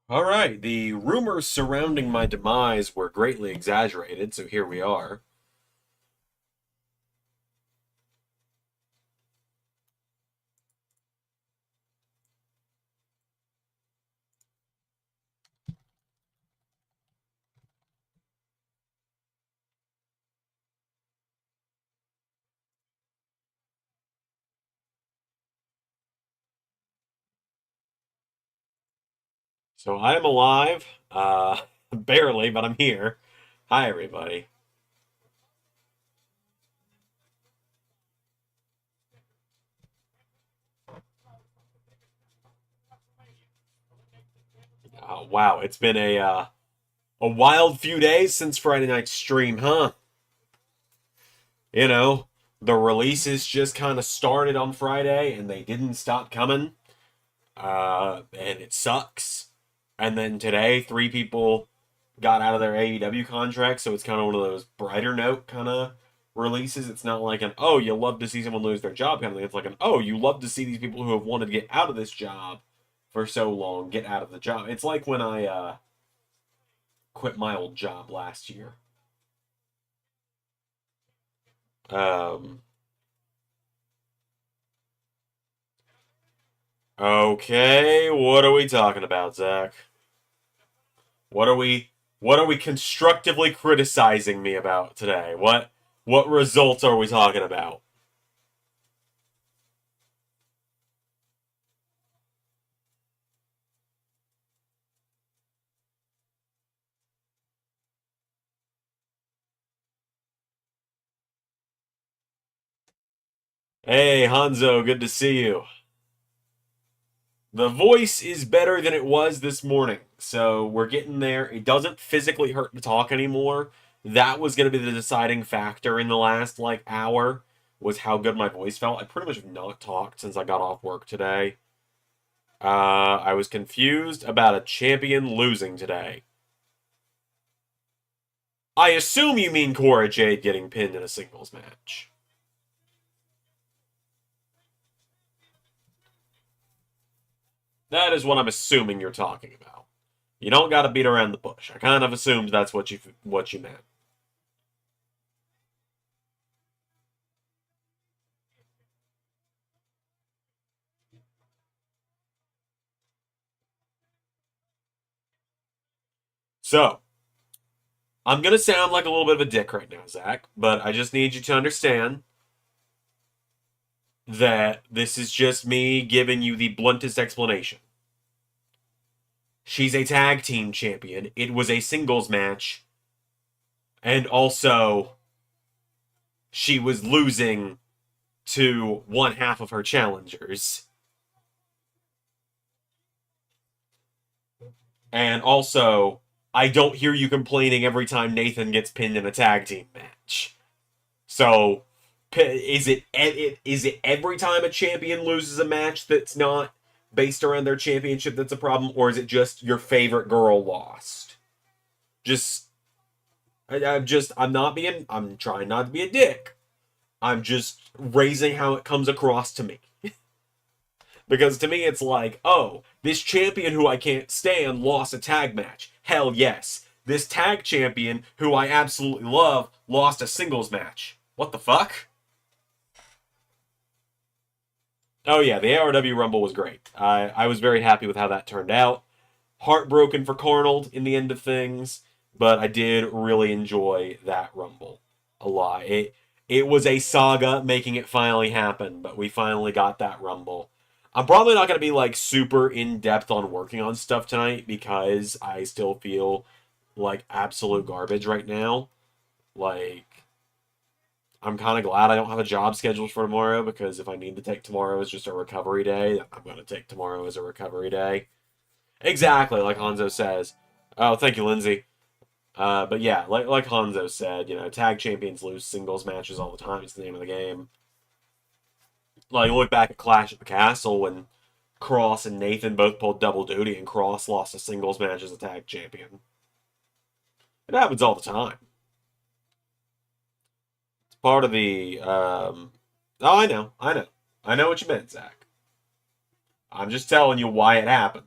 All right, the rumors surrounding my demise were greatly exaggerated, so here we are. So I am alive, barely, but I'm here. Hi, everybody. Wow, it's been a wild few days since Friday night's stream, huh? You know, the releases just kind of started on Friday, and they didn't stop coming. And it sucks. And then today, three people got out of their AEW contract, so it's kind of one of those brighter note kind of releases. It's not like an oh, you love to see someone lose their job kind of thing. It's like an oh, you love to see these people who have wanted to get out of this job for so long get out of the job. It's like when I quit my old job last year. Um, okay, what are we talking about, Zach? What are we constructively criticizing me about today? What results are we talking about? Hey, Hanzo, good to see you. The voice is better than it was this morning, so we're getting there. It doesn't physically hurt to talk anymore. That was going to be the deciding factor in the last like hour was how good my voice felt. I pretty much have not talked since I got off work today. I was confused about a champion losing today. I assume you mean Cora Jade getting pinned in a singles match. That is what I'm assuming you're talking about. You don't got to beat around the bush. I kind of assumed that's what you meant. So, I'm going to sound like a little bit of a dick right now, Zach, but I just need you to understand that this is just me giving you the bluntest explanation. She's a tag team champion. It was a singles match. And also, she was losing to one half of her challengers. And also, I don't hear you complaining every time Nathan gets pinned in a tag team match. So, is it every time a champion loses a match that's not based around their championship that's a problem, or is it just your favorite girl lost? Just I'm trying not to be a dick. I'm just raising how it comes across to me. Because to me it's like, oh, this champion who I can't stand lost a tag match. Hell yes. This tag champion who I absolutely love lost a singles match. What the fuck? Oh yeah, the ARW Rumble was great. I was very happy with how that turned out. Heartbroken for Carnold in the end of things, but I did really enjoy that Rumble a lot. It was a saga making it finally happen, but we finally got that Rumble. I'm probably not going to be like super in depth on working on stuff tonight because I still feel like absolute garbage right now. Like I'm kind of glad I don't have a job scheduled for tomorrow because if I need to take tomorrow as just a recovery day, I'm going to take tomorrow as a recovery day. Exactly, like Hanzo says. Oh, thank you, Lindsay. But yeah, like Hanzo said, tag champions lose singles matches all the time. It's the name of the game. Like look back at Clash at the Castle when Cross and Nathan both pulled double duty, and Cross lost a singles match as a tag champion. It happens all the time. It's part of the. Oh, I know what you meant, Zach. I'm just telling you why it happened.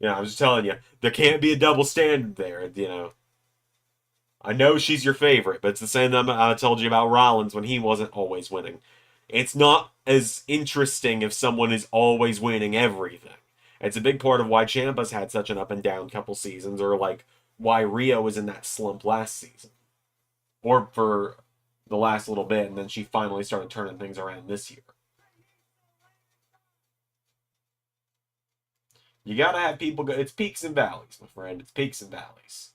I'm just telling you, there can't be a double standard there. I know she's your favorite, but it's the same thing I told you about Rollins when he wasn't always winning. It's not as interesting if someone is always winning everything. It's a big part of why Ciampa's had such an up and down couple seasons, or like why Rio was in that slump last season, or for the last little bit, and then she finally started turning things around this year. You gotta have people go. It's peaks and valleys, my friend. It's peaks and valleys.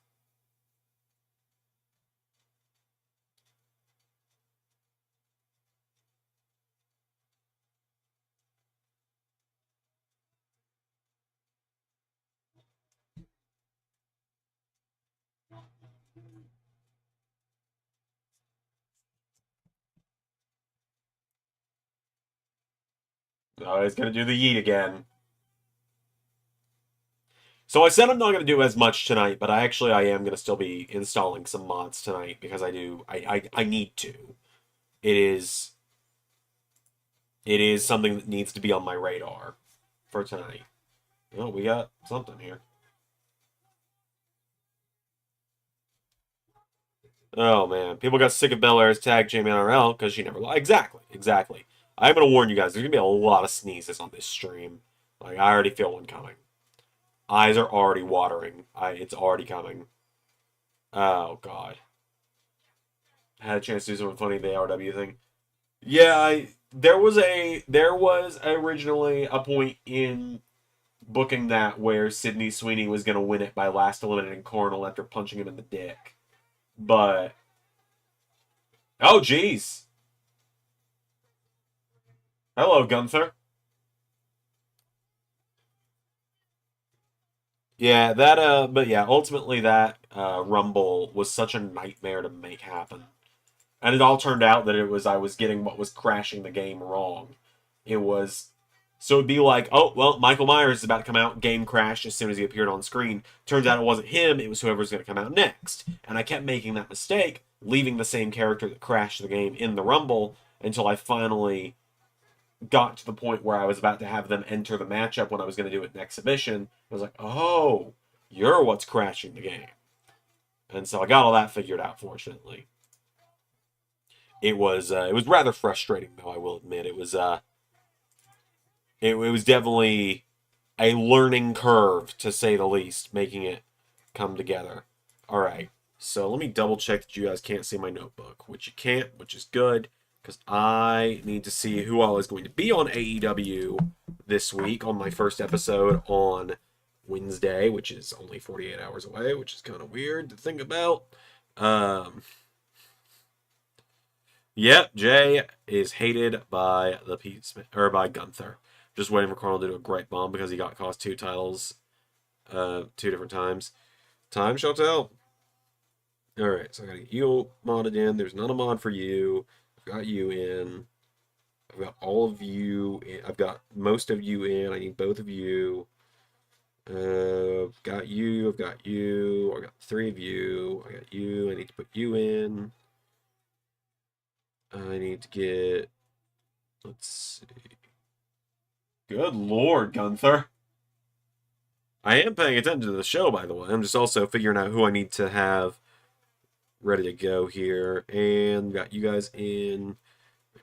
Oh, he's gonna do the yeet again. So I said I'm not gonna do as much tonight, but I am gonna still be installing some mods tonight because I need to. It is it is something that needs to be on my radar for tonight. Oh, we got something here. Oh man, people got sick of Belair's tag Jamie NRL because she never. Exactly, exactly. I'm gonna warn you guys. There's gonna be a lot of sneezes on this stream. Like I already feel one coming. Eyes are already watering. It's already coming. Oh god. I had a chance to do something funny the ARW thing. Yeah, there was originally a point in booking that where Sydney Sweeney was gonna win it by last eliminating Cornell after punching him in the dick. But oh geez. Hello, Gunther. Yeah, but yeah, ultimately that Rumble was such a nightmare to make happen. And it all turned out that I was getting what was crashing the game wrong. It was so it'd be like, oh well, Michael Myers is about to come out, game crashed as soon as he appeared on screen. Turns out it wasn't him, it was whoever's gonna come out next. And I kept making that mistake, leaving the same character that crashed the game in the Rumble until I finally got to the point where I was about to have them enter the matchup when I was going to do it in exhibition. I was like, oh, you're what's crashing the game. And so I got all that figured out, fortunately. It was rather frustrating though, I will admit. It was definitely a learning curve to say the least, making it come together. All right. So let me double check that you guys can't see my notebook, which you can't, which is good because I need to see who all is going to be on AEW this week on my first episode on Wednesday, which is only 48 hours away, which is kind of weird to think about. Um, Yep, Jay is hated by the Pete Smith, or by Gunther. Just waiting for Carl to do a great bomb because he got cost 2 titles, 2 different times. Time shall tell. All right, so I gotta get you modded in. There's not a mod for you. I've got you in. I've got all of you. I've got most of you in. I need both of you. I've got you. I've got you. I got 3 of you. I got you. I need to put you in. I need to get. Let's see. Good Lord, Gunther. I am paying attention to the show, by the way. I'm just also figuring out who I need to have ready to go here. And got you guys in.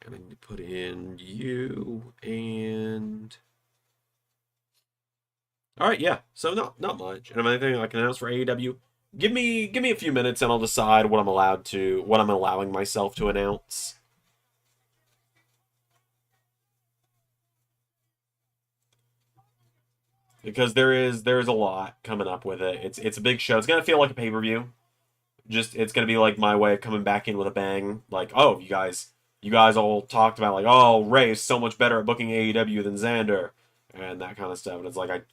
And I need to put in you and. All right, yeah. So not much. And anything I can announce for AEW? Give me a few minutes, and I'll decide what I'm allowing myself to announce. Because there is a lot coming up with it. It's a big show. It's gonna feel like a pay-per-view. Just it's gonna be like my way of coming back in with a bang. Like, oh, you guys all talked about like, oh, Ray is so much better at booking AEW than Xander and that kind of stuff. And it's like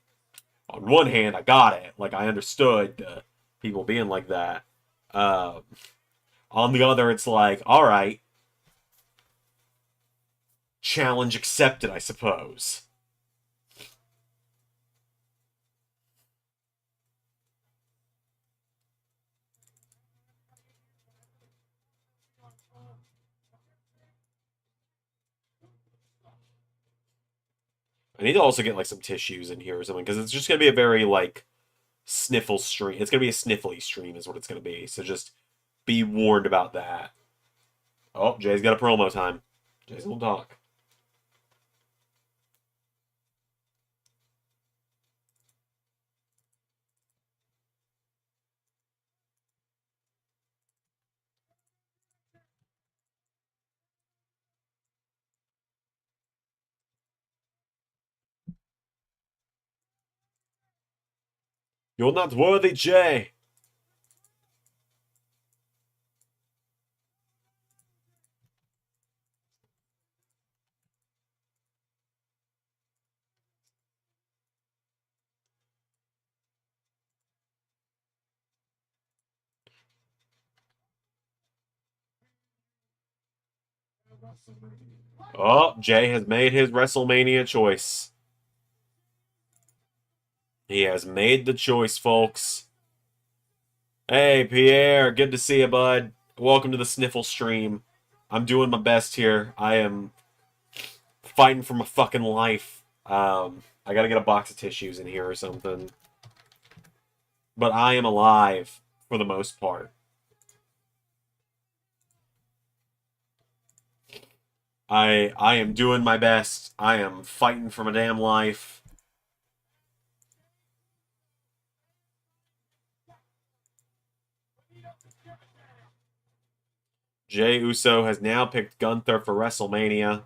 on one hand, I got it. Like I understood people being like that. Uh, on the other, it's like, all right, challenge accepted, I suppose. I need to also get like some tissues in here or something because it's just gonna be a very like sniffle stream. It's gonna be a sniffly stream, is what it's gonna be. So just be warned about that. Oh, Jay's got a promo time. Jay's gonna talk. You're not worthy, Jay. Oh, Jay has made his WrestleMania choice. He has made the choice, folks. Hey, Pierre, good to see you, bud. Welcome to the Sniffle stream. I'm doing my best here. I am fighting for my fucking life. I gotta get a box of tissues in here or something. But I am alive for the most part. I am doing my best. I am fighting for my damn life. Jey Uso has now picked Gunther for WrestleMania.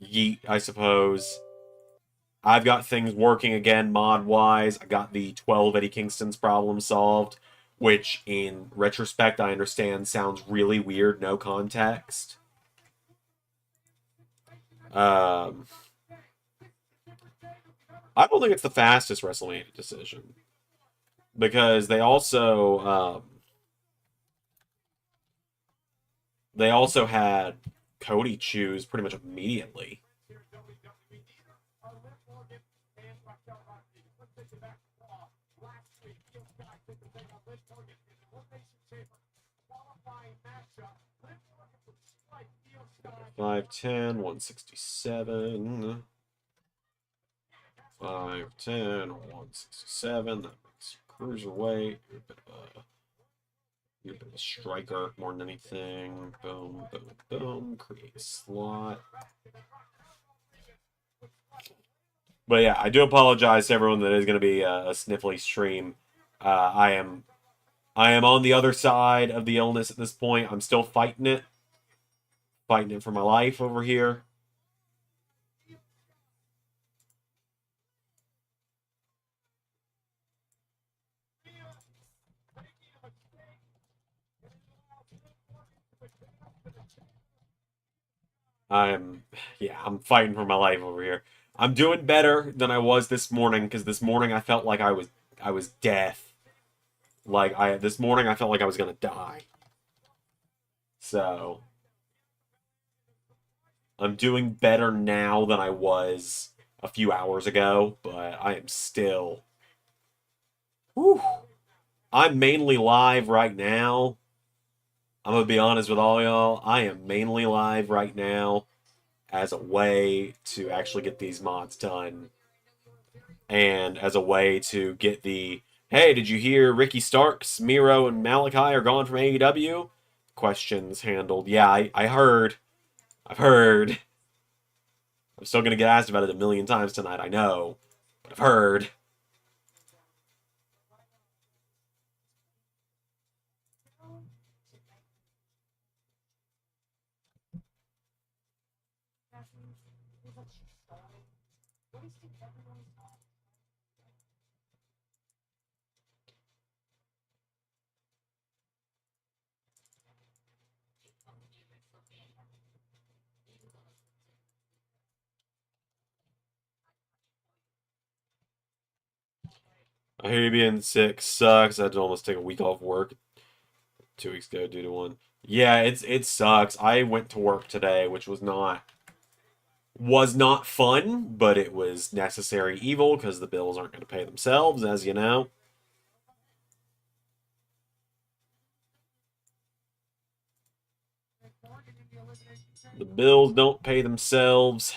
Yeet, I suppose. I've got things working again mod-wise. I got the 12 Eddie Kingston's problem solved, which in retrospect I understand sounds really weird, no context. Um, I don't think it's the fastest WrestleMania decision because they also had Cody choose pretty much immediately. Five, 10, 167. 5, 10, 167. That makes cruiserweight. You're a bit of a striker more than anything. Boom, boom, boom. Create a slot. But yeah, I do apologize to everyone that is going to be a sniffly stream. I am on the other side of the illness at this point. I'm still fighting it for my life over here. I'm fighting for my life over here. I'm doing better than I was this morning because this morning I felt like I was death. This morning I felt like I was gonna die. So I'm doing better now than I was a few hours ago, but I am still. Whew, I'm mainly live right now. I'm gonna be honest with all y'all. I am mainly live right now as a way to actually get these mods done. And as a way to get the, hey, did you hear Ricky Starks, Miro, and Malachi are gone from AEW? Questions handled. Yeah, I heard. I've heard. I'm still going to get asked about it a million times tonight, I know. But I've heard. I hear you being sick sucks. I had to almost take a week off work 2 weeks ago due to one. Yeah, it sucks. I went to work today, which was not fun, but it was necessary evil because the bills aren't going to pay themselves, as you know. The bills don't pay themselves.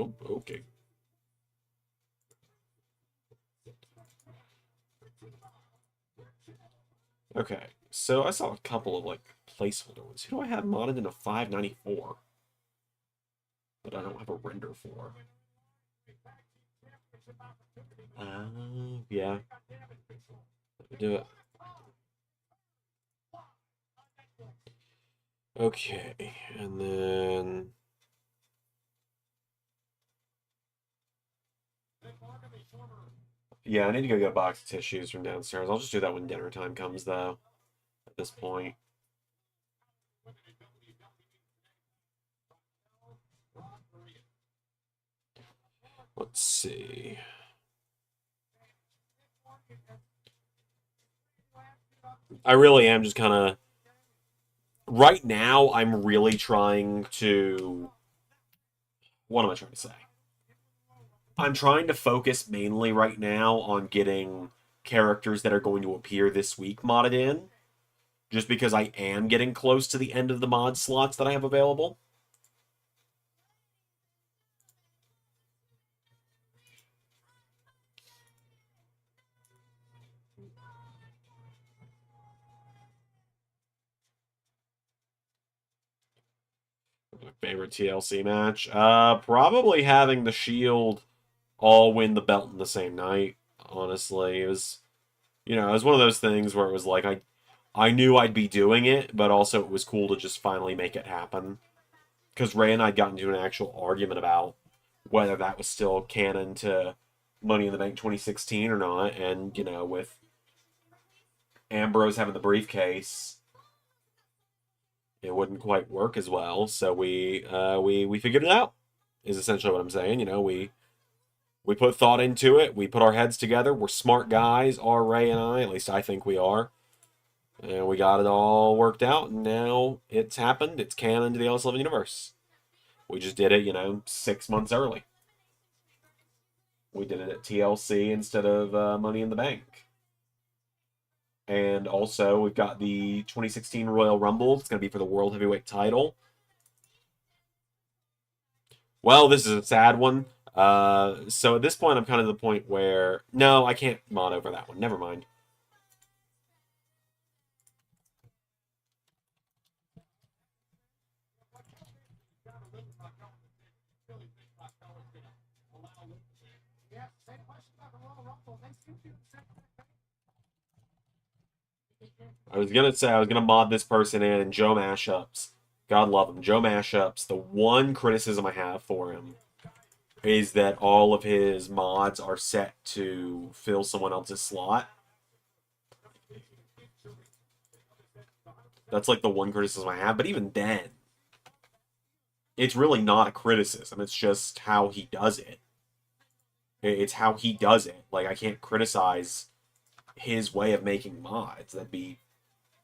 Oh, okay. Okay, so I saw a couple of like placeholder ones. Who do I have modded in a 594 that I don't have a render for? Yeah. Let me do it. Okay, and then yeah, I need to go get a box of tissues from downstairs. I'll just do that when dinner time comes, though. At this point, let's see. I really am just kind of right now. I'm really trying to. What am I trying to say? I'm trying to focus mainly right now on getting characters that are going to appear this week modded in, just because I am getting close to the end of the mod slots that I have available. My favorite TLC match? Probably having the Shield all win the belt in the same night. Honestly, it was, it was one of those things where it was like I knew I'd be doing it, but also it was cool to just finally make it happen. Because Ray and I'd gotten into an actual argument about whether that was still canon to Money in the Bank 2016 or not, and with Ambrose having the briefcase, it wouldn't quite work as well. So we figured it out. Is essentially what I'm saying. We put thought into it. We put our heads together. We're smart guys, R. Ray and I. At least I think we are. And we got it all worked out. And now it's happened. It's canon to the LS11 universe. We just did it, 6 months early. We did it at TLC instead of Money in the Bank. And also, we've got the 2016 Royal Rumble. It's going to be for the World Heavyweight title. Well, this is a sad one. So at this point, I'm kind of the point where... No, I can't mod over that one. Never mind. I was going to say, I was going to mod this person in, and Joe Mashups. God love him. Joe Mashups, the one criticism I have for him is that all of his mods are set to fill someone else's slot. That's like the one criticism I have, but even then, it's really not a criticism. It's just how he does it. It's how he does it. Like, I can't criticize his way of making mods. That'd be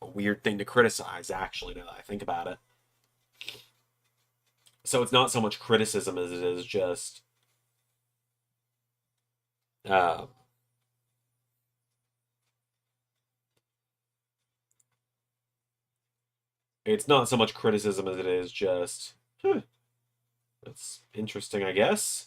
a weird thing to criticize, actually, now that I think about it. So it's not so much criticism as it is just... it's not so much criticism as it is just... That's interesting, I guess.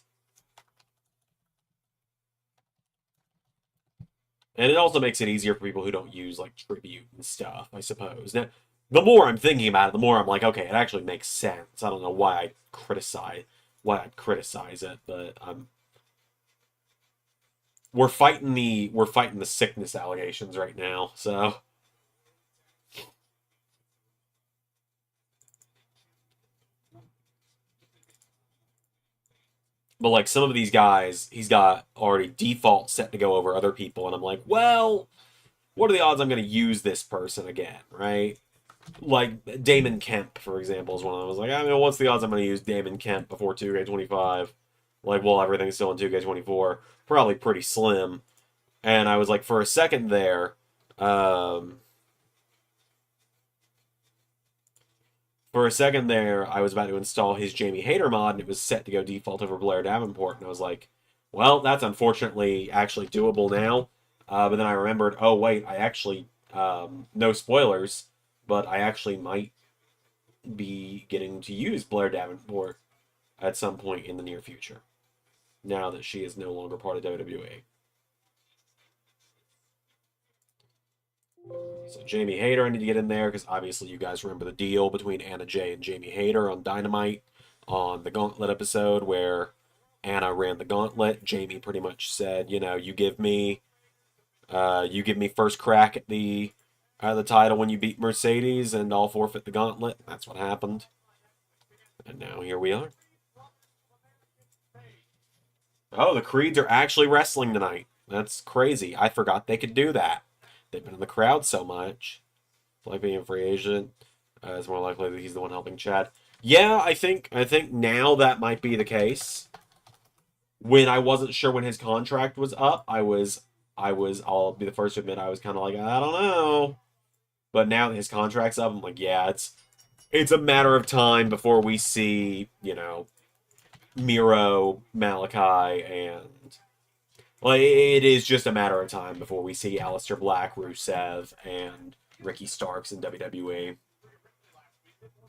And it also makes it easier for people who don't use, like, tribute and stuff, I suppose. Now, the more I'm thinking about it, the more I'm like, okay, it actually makes sense. I don't know why I'd criticize it, but we're fighting the sickness allegations right now, so but like some of these guys, he's got already default set to go over other people, and I'm like, well, what are the odds I'm going to use this person again, right? Like Damon Kemp, for example, is one of them. I was like, I mean, what's the odds I'm going to use Damon Kemp before 2K25? Like, well, everything's still in 2K24. Probably pretty slim. And I was like, for a second there, I was about to install his Jamie Hayter mod, and it was set to go default over Blair Davenport, and I was like, well, that's unfortunately actually doable now. But then I remembered, oh, wait, I actually, no spoilers, but I actually might be getting to use Blair Davenport at some point in the near future, now that she is no longer part of WWE. So Jamie Hayter, I need to get in there because obviously you guys remember the deal between Anna Jay and Jamie Hayter on Dynamite on the Gauntlet episode where Anna ran the gauntlet. Jamie pretty much said, you know, you give me first crack at the title when you beat Mercedes, and I'll forfeit the gauntlet. That's what happened. And now here we are. Oh, the Creeds are actually wrestling tonight. That's crazy. I forgot they could do that. They've been in the crowd so much. Like being a free agent, it's more likely that he's the one helping Chad. Yeah, I think now that might be the case. When I wasn't sure when his contract was up, I'll be the first to admit I was kind of like, I don't know. But now that his contract's up, I'm like, yeah, it's a matter of time before we see, you know, Miro, Malachi, and like it is just a matter of time before we see Aleister Black, Rusev, and Ricky Starks in WWE.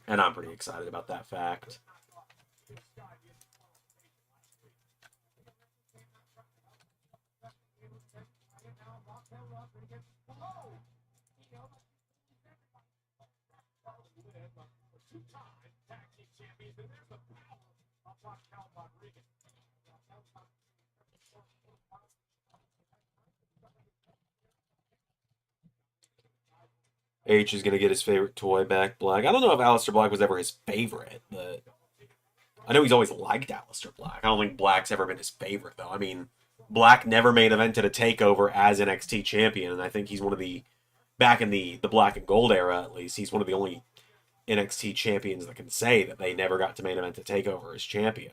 And I'm pretty excited about that fact. H is going to get his favorite toy back, Black. I don't know if Aleister Black was ever his favorite, but I know he's always liked Aleister Black. I don't think Black's ever been his favorite, though. I mean, Black never main evented a takeover as NXT champion, and I think he's one of the, back in the Black and Gold era at least, he's one of the only NXT champions that can say that they never got to main event a takeover as champion.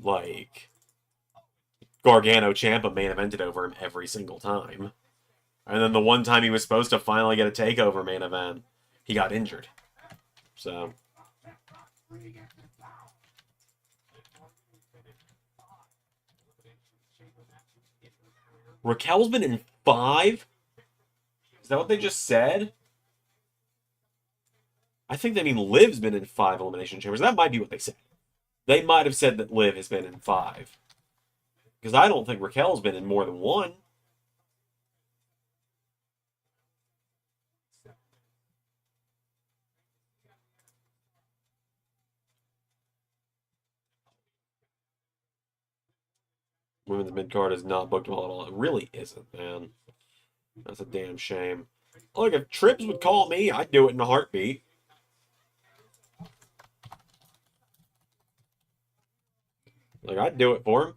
Like, Gargano Ciampa main evented over him every single time. And then the one time he was supposed to finally get a takeover main event, he got injured. So. Raquel's been in 5? Is that what they just said? I think they mean Liv's been in 5 Elimination Chambers. That might be what they said. They might have said that Liv has been in 5. Because I don't think Raquel's been in more than 1. Women's mid-card is not booked well at all. It really isn't, man. That's a damn shame. Look, if Trips would call me, I'd do it in a heartbeat. Like, I'd do it for him.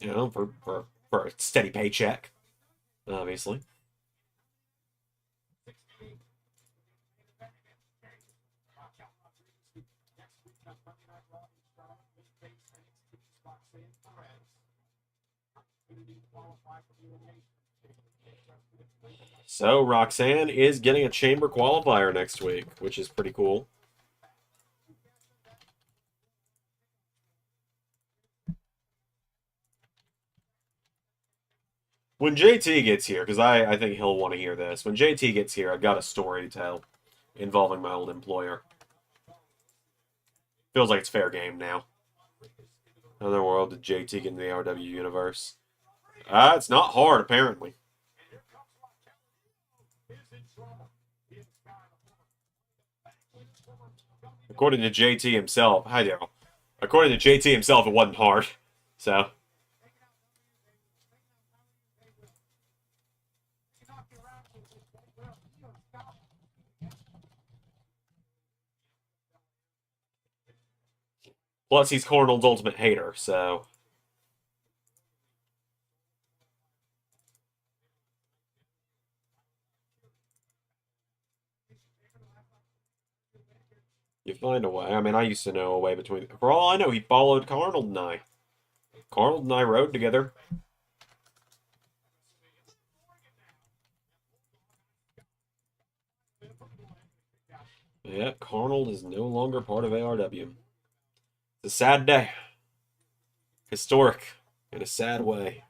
You know, for a steady paycheck. Obviously. So, Roxanne is getting a chamber qualifier next week, which is pretty cool. When JT gets here, because I think he'll want to hear this. When JT gets here, I've got a story to tell involving my old employer. Feels like it's fair game now. Another world did JT get in the RW universe? It's not hard, apparently. According to JT himself, hi Daryl. According to JT himself, it wasn't hard. So. Plus, he's Cornell's ultimate hater, so. You find a way. I mean, I used to know a way between. For all I know, he followed Carnold and I. Carnold and I rode together. Yeah, Carnold is no longer part of ARW. It's a sad day. Historic in a sad way.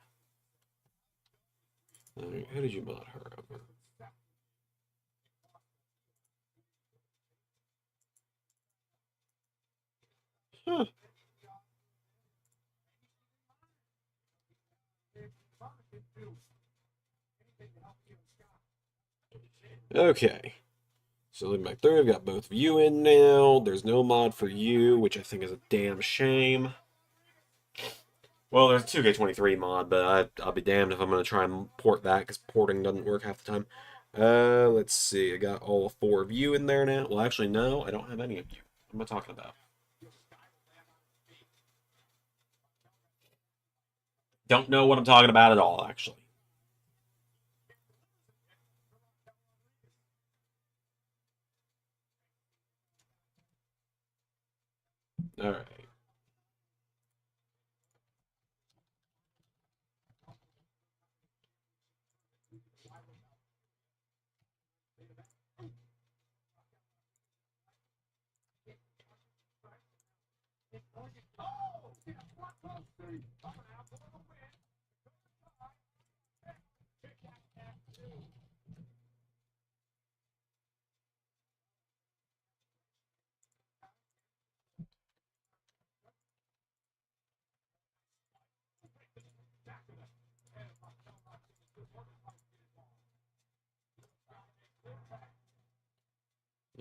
Who did you mod her over? Huh. Okay. So looking back through, I've got both of you in now. There's no mod for you, which I think is a damn shame. Well, there's a 2K23 mod, but I'll be damned if I'm going to try and port that, because porting doesn't work half the time. Let's see. I got all four of you in there now. Well, actually, no, I don't have any of you. What am I talking about? Don't know what I'm talking about at all, actually. All right.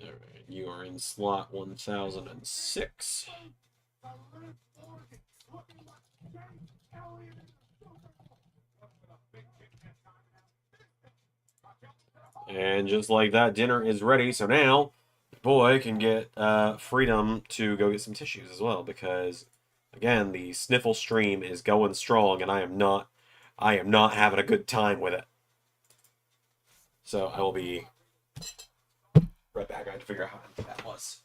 All right. You are in slot 1006. And just like that, dinner is ready. So now, boy can get freedom to go get some tissues as well, because again, the sniffle stream is going strong, and I am not having a good time with it. So I will be right back. I have to figure out how empty that was.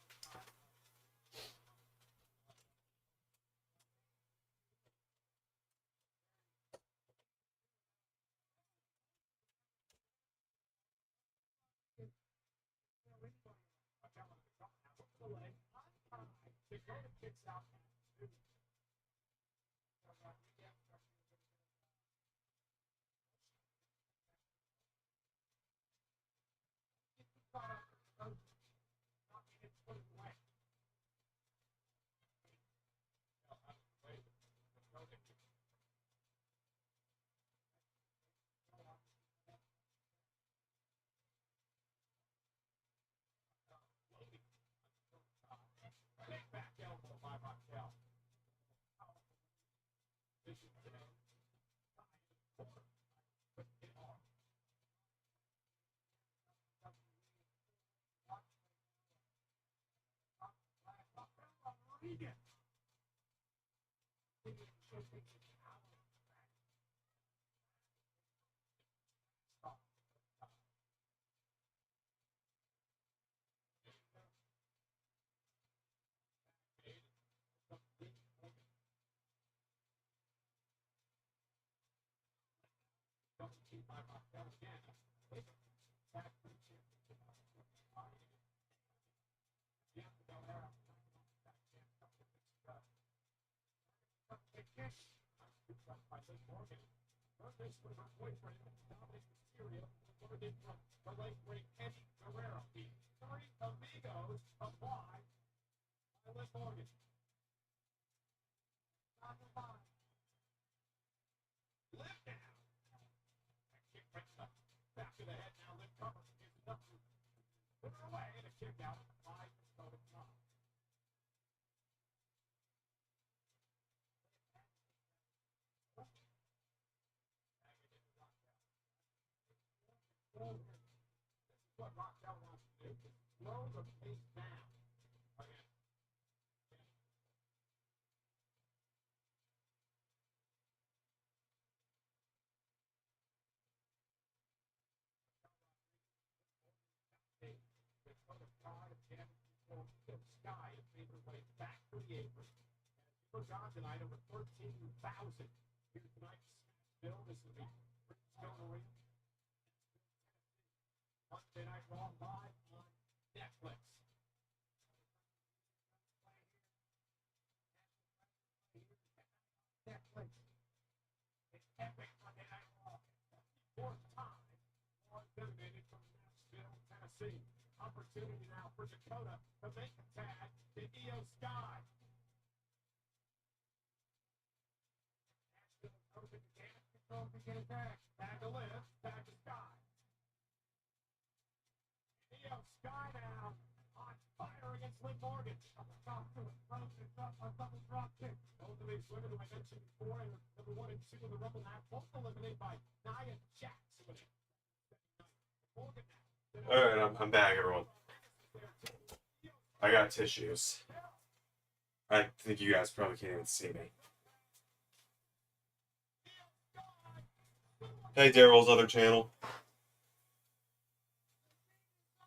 All right, I'm back, everyone. I got tissues. I think you guys probably can't even see me. Hey, Daryl's other channel.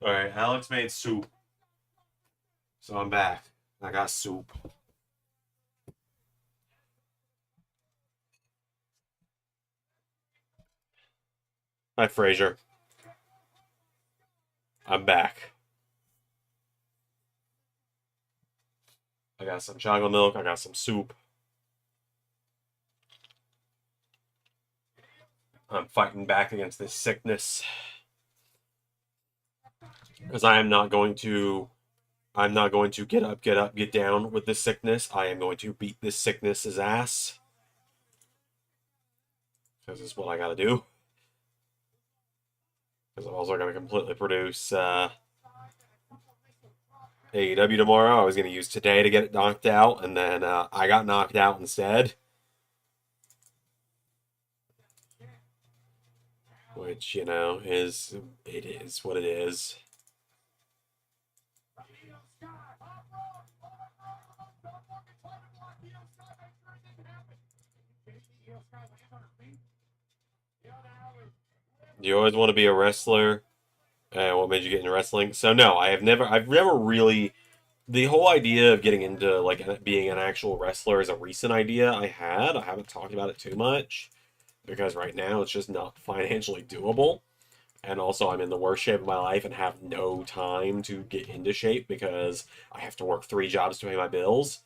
All right, Alex made soup, so I'm back. I got soup. Hi, Fraser. I'm back. I got some chocolate milk. I got some soup. I'm fighting back against this sickness because I'm not going to get up, get down with this sickness. I am going to beat this sickness's ass because it's what I got to do. Because I'm also going to completely produce AEW tomorrow. I was going to use today to get it knocked out, and then I got knocked out instead. Which, you know, is what it is. You always want to be a wrestler. What made you get into wrestling? So no, I've never really. The whole idea of getting into like being an actual wrestler is a recent idea I had. I haven't talked about it too much because right now it's just not financially doable. And also, I'm in the worst shape of my life and have no time to get into shape because I have to work 3 jobs to pay my bills.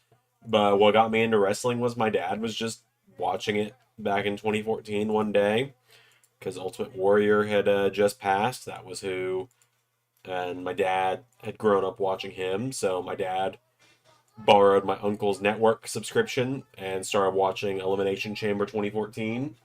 But what got me into wrestling was my dad was just watching it back in 2014 one day because Ultimate Warrior had just passed. That was who. And my dad had grown up watching him, so my dad borrowed my uncle's network subscription and started watching Elimination Chamber 2014.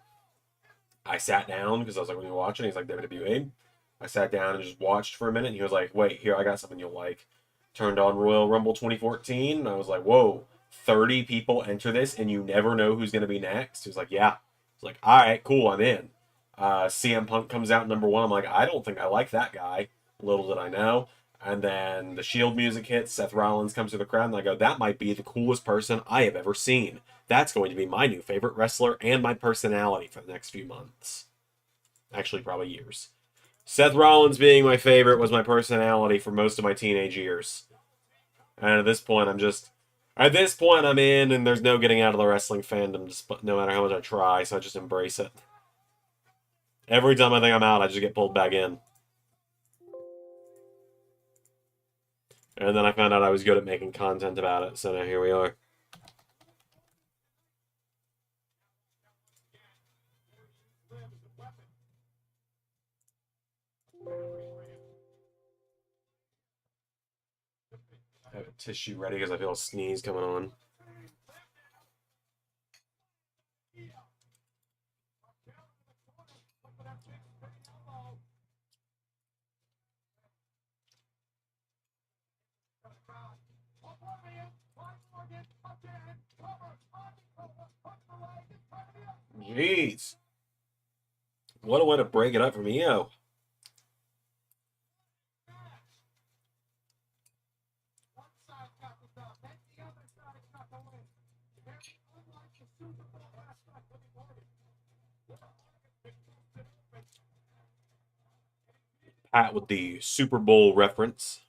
I sat down because I was like, "What are you watching?" He's like, "WWE." I sat down and just watched for a minute. And he was like, "Wait, here, I got something you'll like." Turned on Royal Rumble 2014. And I was like, "Whoa, 30 people enter this, and you never know who's going to be next." He was like, "Yeah." I was like, "All right, cool, I'm in." CM Punk comes out #1. I'm like, "I don't think I like that guy." Little did I know. And then the Shield music hits. Seth Rollins comes to the crowd, and I go, "That might be the coolest person I have ever seen. That's going to be my new favorite wrestler and my personality for the next few months." Actually, probably years. Seth Rollins being my favorite was my personality for most of my teenage years. And at this point, I'm in, and there's no getting out of the wrestling fandom, no matter how much I try, so I just embrace it. Every time I think I'm out, I just get pulled back in. And then I found out I was good at making content about it, so now here we are. I have a tissue ready because I feel a sneeze coming on. Jeez. What a way to break it up from EO. Pat with the Super Bowl reference.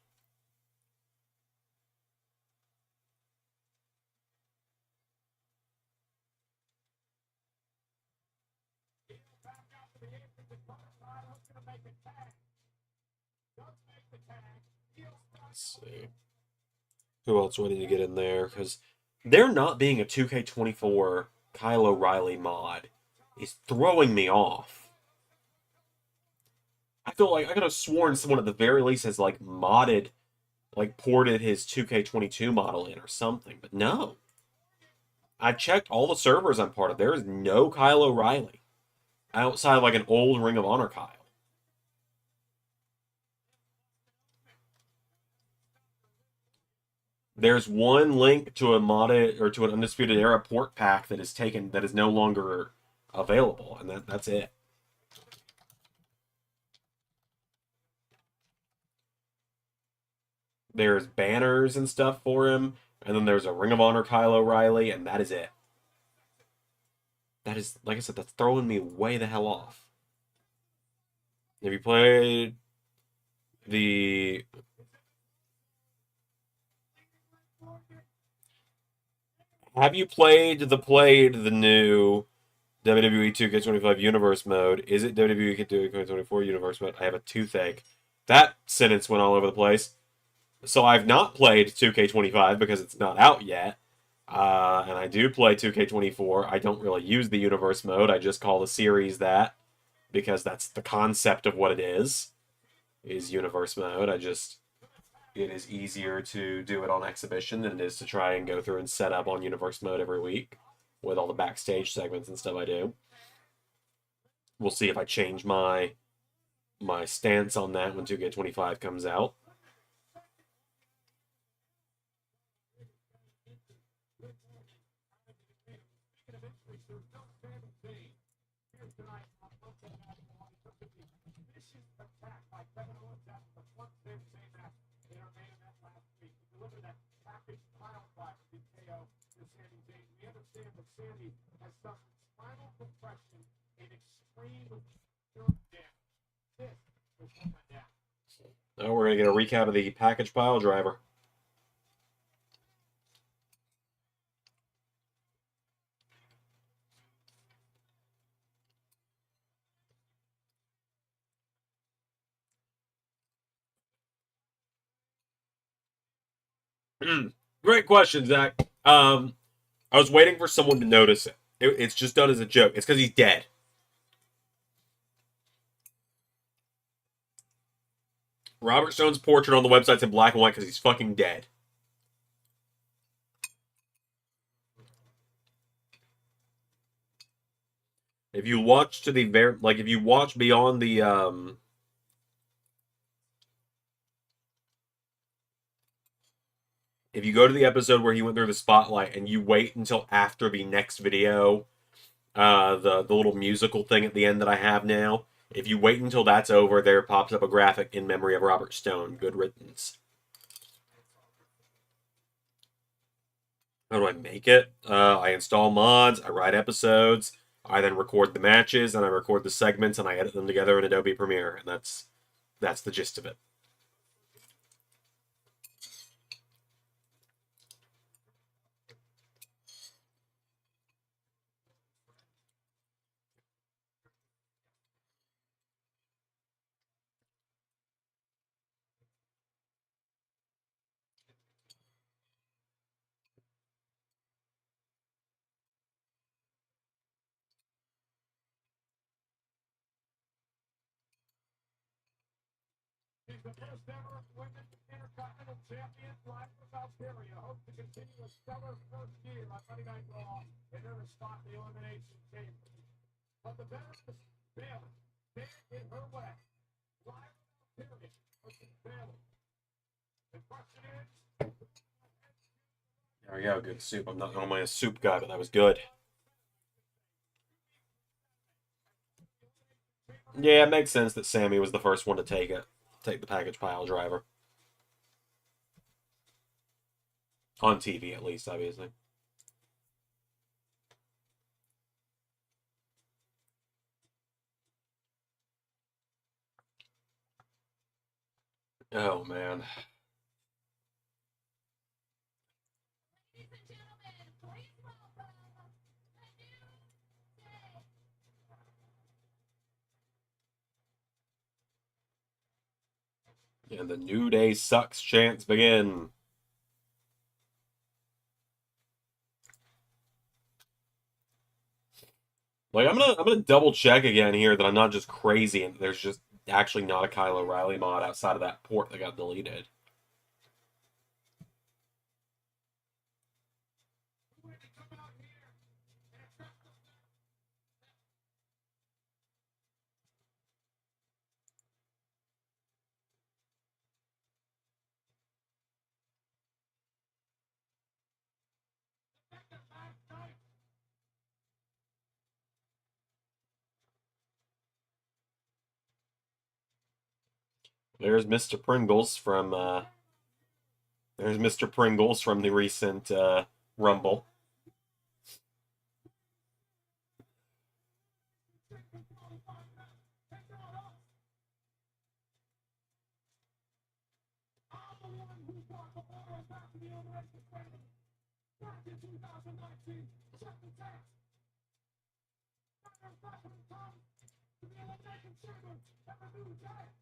Let's see. Who else do I need to get in there? Because there not being a 2K24 Kyle O'Reilly mod is throwing me off. I feel like I could have sworn someone at the very least has like modded, like ported his 2K22 model in or something, but no. I checked all the servers I'm part of. There is no Kyle O'Reilly. outside of like an old Ring of Honor Kyle. There's one link to a modded or to an Undisputed Era port pack that is taken that is no longer available, and that's it. There's banners and stuff for him, and then there's a Ring of Honor Kyle O'Reilly, and that is it. That is, like I said, that's throwing me way the hell off. Have you played the... Have you played the new WWE 2K25 Universe mode? Is it WWE 2K24 Universe mode? I have a toothache. That sentence went all over the place. So I've not played 2K25 because it's not out yet. And I do play 2K24. I don't really use the Universe mode. I just call the series that because that's the concept of what it is Universe mode. It is easier to do it on exhibition than it is to try and go through and set up on Universe mode every week with all the backstage segments and stuff I do. We'll see if I change my stance on that when 2K25 comes out. Now we're going to get a recap of the package pile driver. Great question, Zach. I was waiting for someone to notice it. It's just done as a joke. It's because he's dead. Robert Stone's portrait on the website's in black and white because he's fucking dead. If you watch to the if you watch beyond the if you go to the episode where he went through the spotlight and you wait until after the next video, the little musical thing at the end that I have now, if you wait until that's over, there pops up a graphic in memory of Robert Stone. Good riddance. How do I make it? I install mods, I write episodes, I then record the matches, and I record the segments, and I edit them together in Adobe Premiere, and that's the gist of it. The first ever women's Intercontinental Champion, live from Algeria, hopes to continue a stellar first year on Monday Night Raw in her spot in the Elimination Chamber. But the veteran Bayley, in her way, live from Algeria versus Bayley. The question is... There we go, good soup. I'm not normally a soup guy, but that was good. Yeah, it makes sense that Sammy was the first one to take it. Take the package pile driver. On TV, at least, obviously. Oh, man. And the New Day sucks chants begin. Like I'm gonna double check again here that I'm not just crazy and there's just actually not a Kyle O'Reilly mod outside of that port that got deleted. There's Mr. Pringles from the recent Rumble.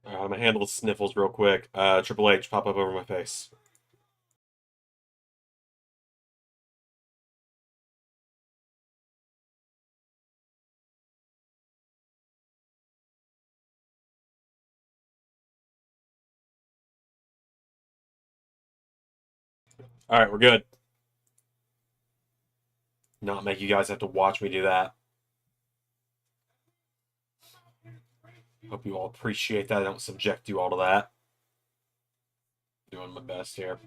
I'm gonna handle the sniffles real quick. Triple H, pop up over my face. All right, we're good. Not make you guys have to watch me do that. Hope you all appreciate that. I don't subject you all to that. Doing my best here.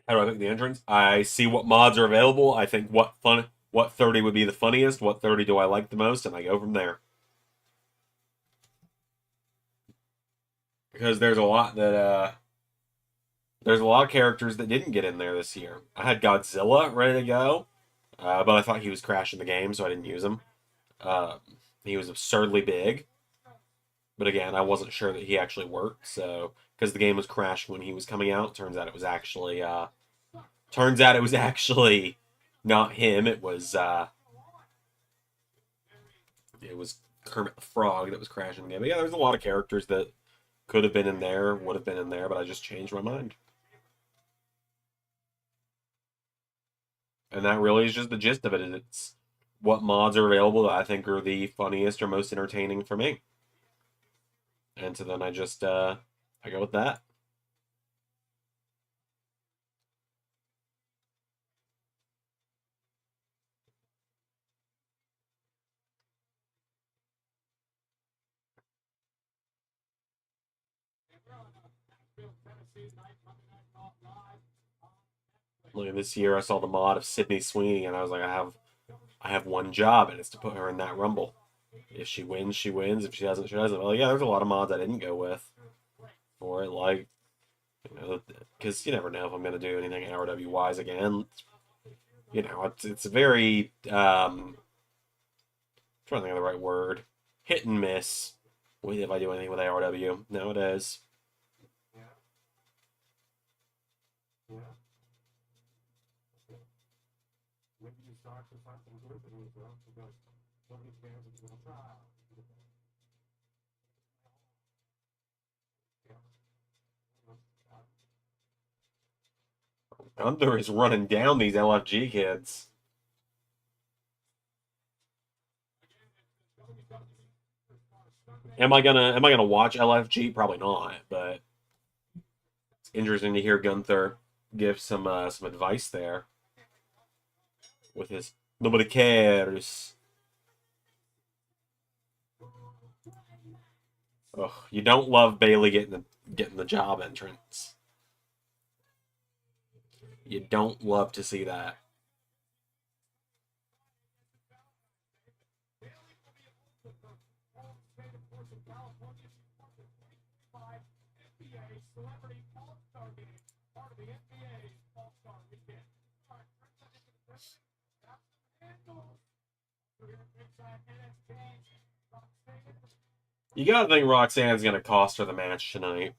How do I pick the entrance? I see what mods are available. I think what 30 would be the funniest, what 30 do I like the most, and I go from there. Because there's a lot that there's a lot of characters that didn't get in there this year. I had Godzilla ready to go, but I thought he was crashing the game, so I didn't use him. He was absurdly big, but again, I wasn't sure that he actually worked. So because the game was crashing when he was coming out, turns out it was actually not him. It was Kermit the Frog that was crashing the game. But yeah, there's a lot of characters that could have been in there, would have been in there, but I just changed my mind. And that really is just the gist of it. It's what mods are available that I think are the funniest or most entertaining for me. And so then I just I go with that. Like this year, I saw the mod of Sydney Sweeney, and I was like, I have one job, and it's to put her in that Rumble. If she wins, she wins. If she doesn't, she doesn't. Well, yeah, there's a lot of mods I didn't go with for it, like, because you never know if I'm going to do anything RW wise again. It's a very trying to think of the right word, hit and miss. If I do anything with ARW nowadays. Gunther is running down these LFG kids. Am I gonna watch LFG? Probably not, but it's interesting to hear Gunther give some advice there with his nobody cares. Ugh, you don't love Bailey getting the job entrance. You don't love to see that. You gotta think Roxanne's gonna cost her the match tonight.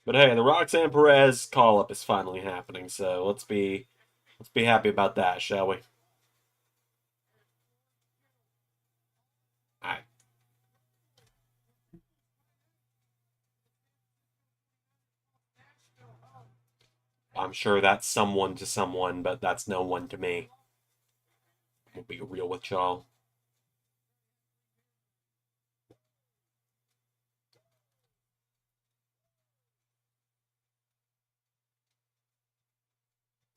But hey, the Roxanne Perez call up is finally happening, so let's be happy about that, shall we? I, I'm sure that's someone to someone, but that's no one to me. We'll be real with y'all.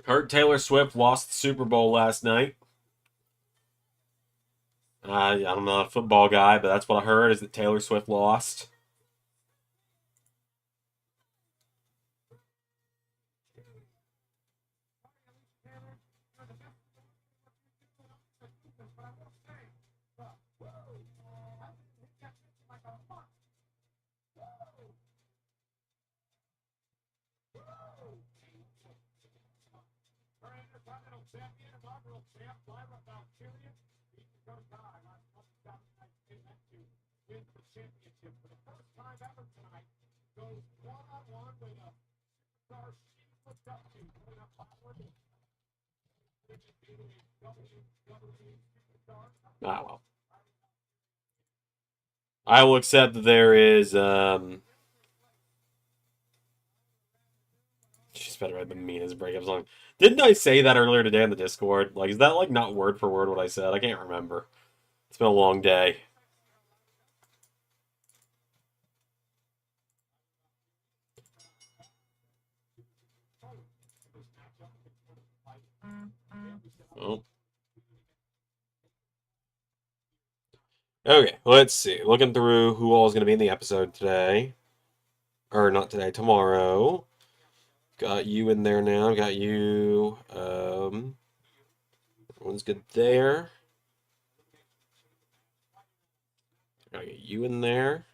Heard Taylor Swift lost the Super Bowl last night. I'm not a football guy, but that's what I heard is that Taylor Swift lost. Ah, well. I will accept that there is. She's better at the meanest breakup song. Didn't I say that earlier today in the Discord? Like, is that like not word for word what I said? I can't remember. It's been a long day. Oh. Okay, let's see. Looking through who all is going to be in the episode today. Or not today, tomorrow. Got you in there now. Got you. Everyone's good there. Gotta get you in there.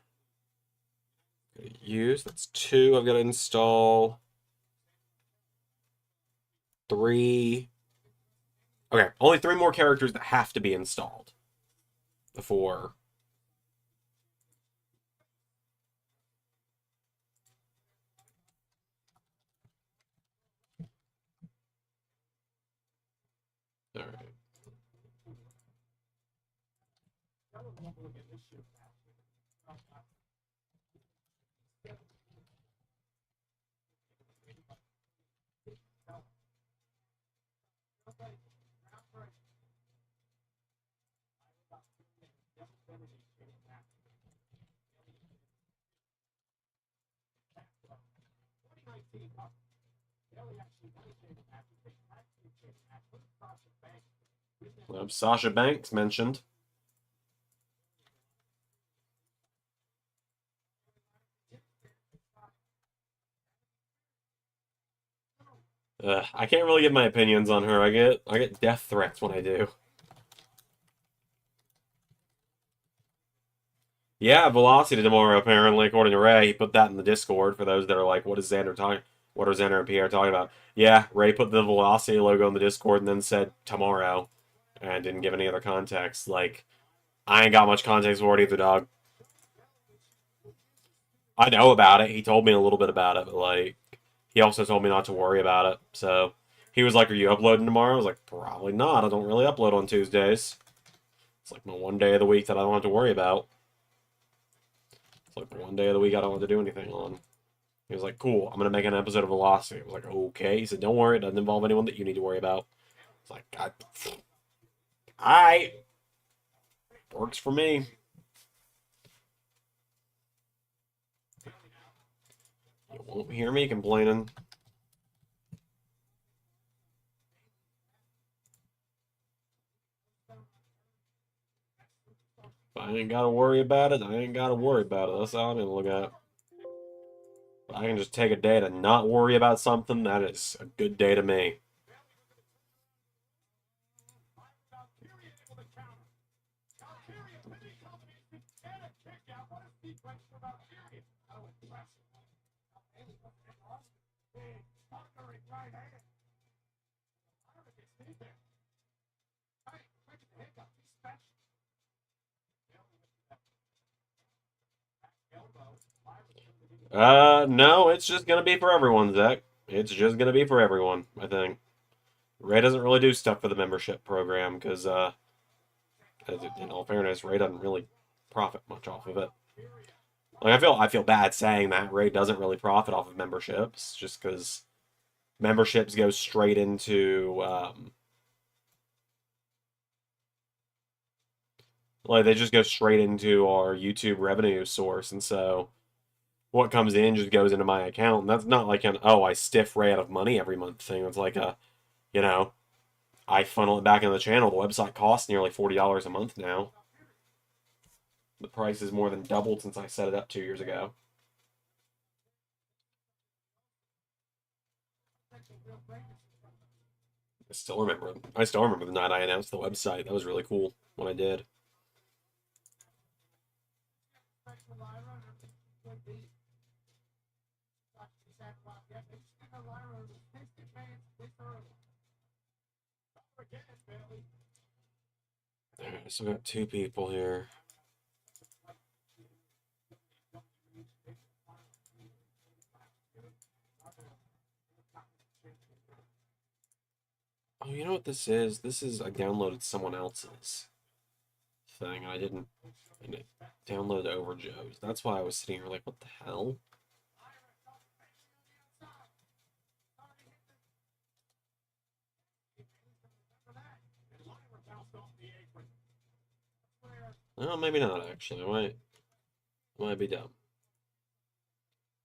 Gotta use. That's 2. I've got to install 3. Okay, only 3 more characters that have to be installed before. All right. Sasha Banks mentioned. I can't really give my opinions on her. I get death threats when I do. Yeah, Velocity tomorrow, apparently, according to Ray. He put that in the Discord for those that are like, what is Xander talking? What are Xander and Pierre talking about? Yeah, Ray put the Velocity logo in the Discord and then said tomorrow, and didn't give any other context. Like, I ain't got much context for it either, dog. I know about it. He told me a little bit about it, but like, he also told me not to worry about it. So he was like, "Are you uploading tomorrow?" I was like, "Probably not. I don't really upload on Tuesdays. It's like my one day of the week that I don't have to worry about. It's like the one day of the week I don't have to do anything on." He was like, "Cool. I'm gonna make an episode of Velocity." I was like, "Okay." He said, "Don't worry. It doesn't involve anyone that you need to worry about." It's like, "I works for me." You won't hear me complaining. If I ain't gotta worry about it, I ain't gotta worry about it. That's all I'm gonna look at. If I can just take a day to not worry about something, that is a good day to me. No, it's just gonna be for everyone, Zach. It's just gonna be for everyone, I think. Ray doesn't really do stuff for the membership program because, in all fairness, Ray doesn't really profit much off of it. Like I feel bad saying that Ray doesn't really profit off of memberships, just because memberships go straight into, like they just go straight into our YouTube revenue source, and so what comes in just goes into my account. And that's not like an, oh, I stiff Ray out of money every month thing. It's like You know, I funnel it back into the channel. The website costs nearly $40 a month now. The price is more than doubled since I set it up 2 years ago. I still remember the night I announced the website. That was really cool when I did. Alright, I still got 2 people here. Oh, you know what this is? This is, I downloaded someone else's thing, and I didn't download over Joe's. That's why I was sitting here like, what the hell? No, maybe not, actually. I might be dumb.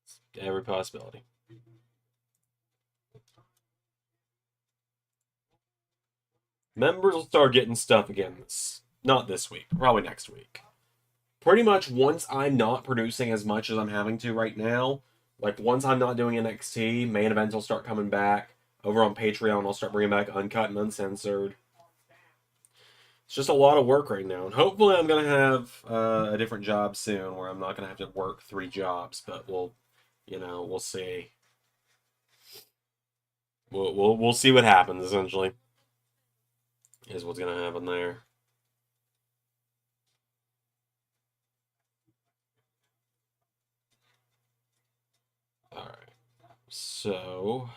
It's every possibility. Members will start getting stuff again. Not this week. Probably next week. Pretty much once I'm not producing as much as I'm having to right now, like once I'm not doing NXT, main events will start coming back. Over on Patreon, I'll start bringing back Uncut and Uncensored. It's just a lot of work right now. And hopefully I'm going to have a different job soon where I'm not going to have to work 3 jobs. But we'll see. We'll see what happens, essentially. Is what's going to happen there. Alright. So...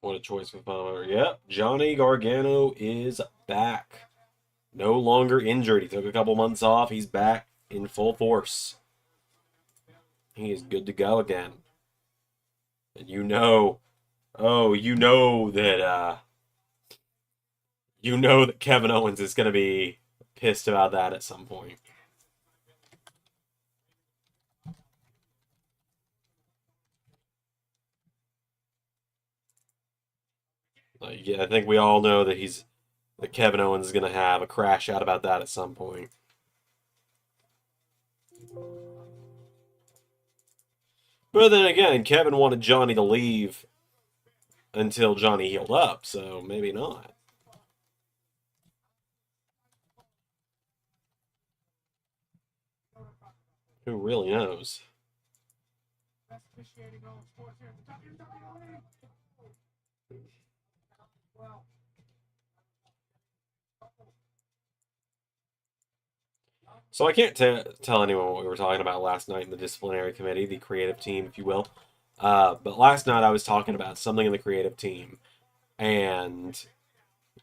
What a choice with Palmer. Yep, Johnny Gargano is back. No longer injured. He took a couple months off. He's back in full force. He is good to go again. And you know that Kevin Owens is going to be pissed about that at some point. Yeah, I think we all know that Kevin Owens is going to have a crash out about that at some point. But then again, Kevin wanted Johnny to leave until Johnny healed up, so maybe not. Who really knows? So I can't tell anyone what we were talking about last night in the disciplinary committee, the creative team, if you will. But last night I was talking about something in the creative team, and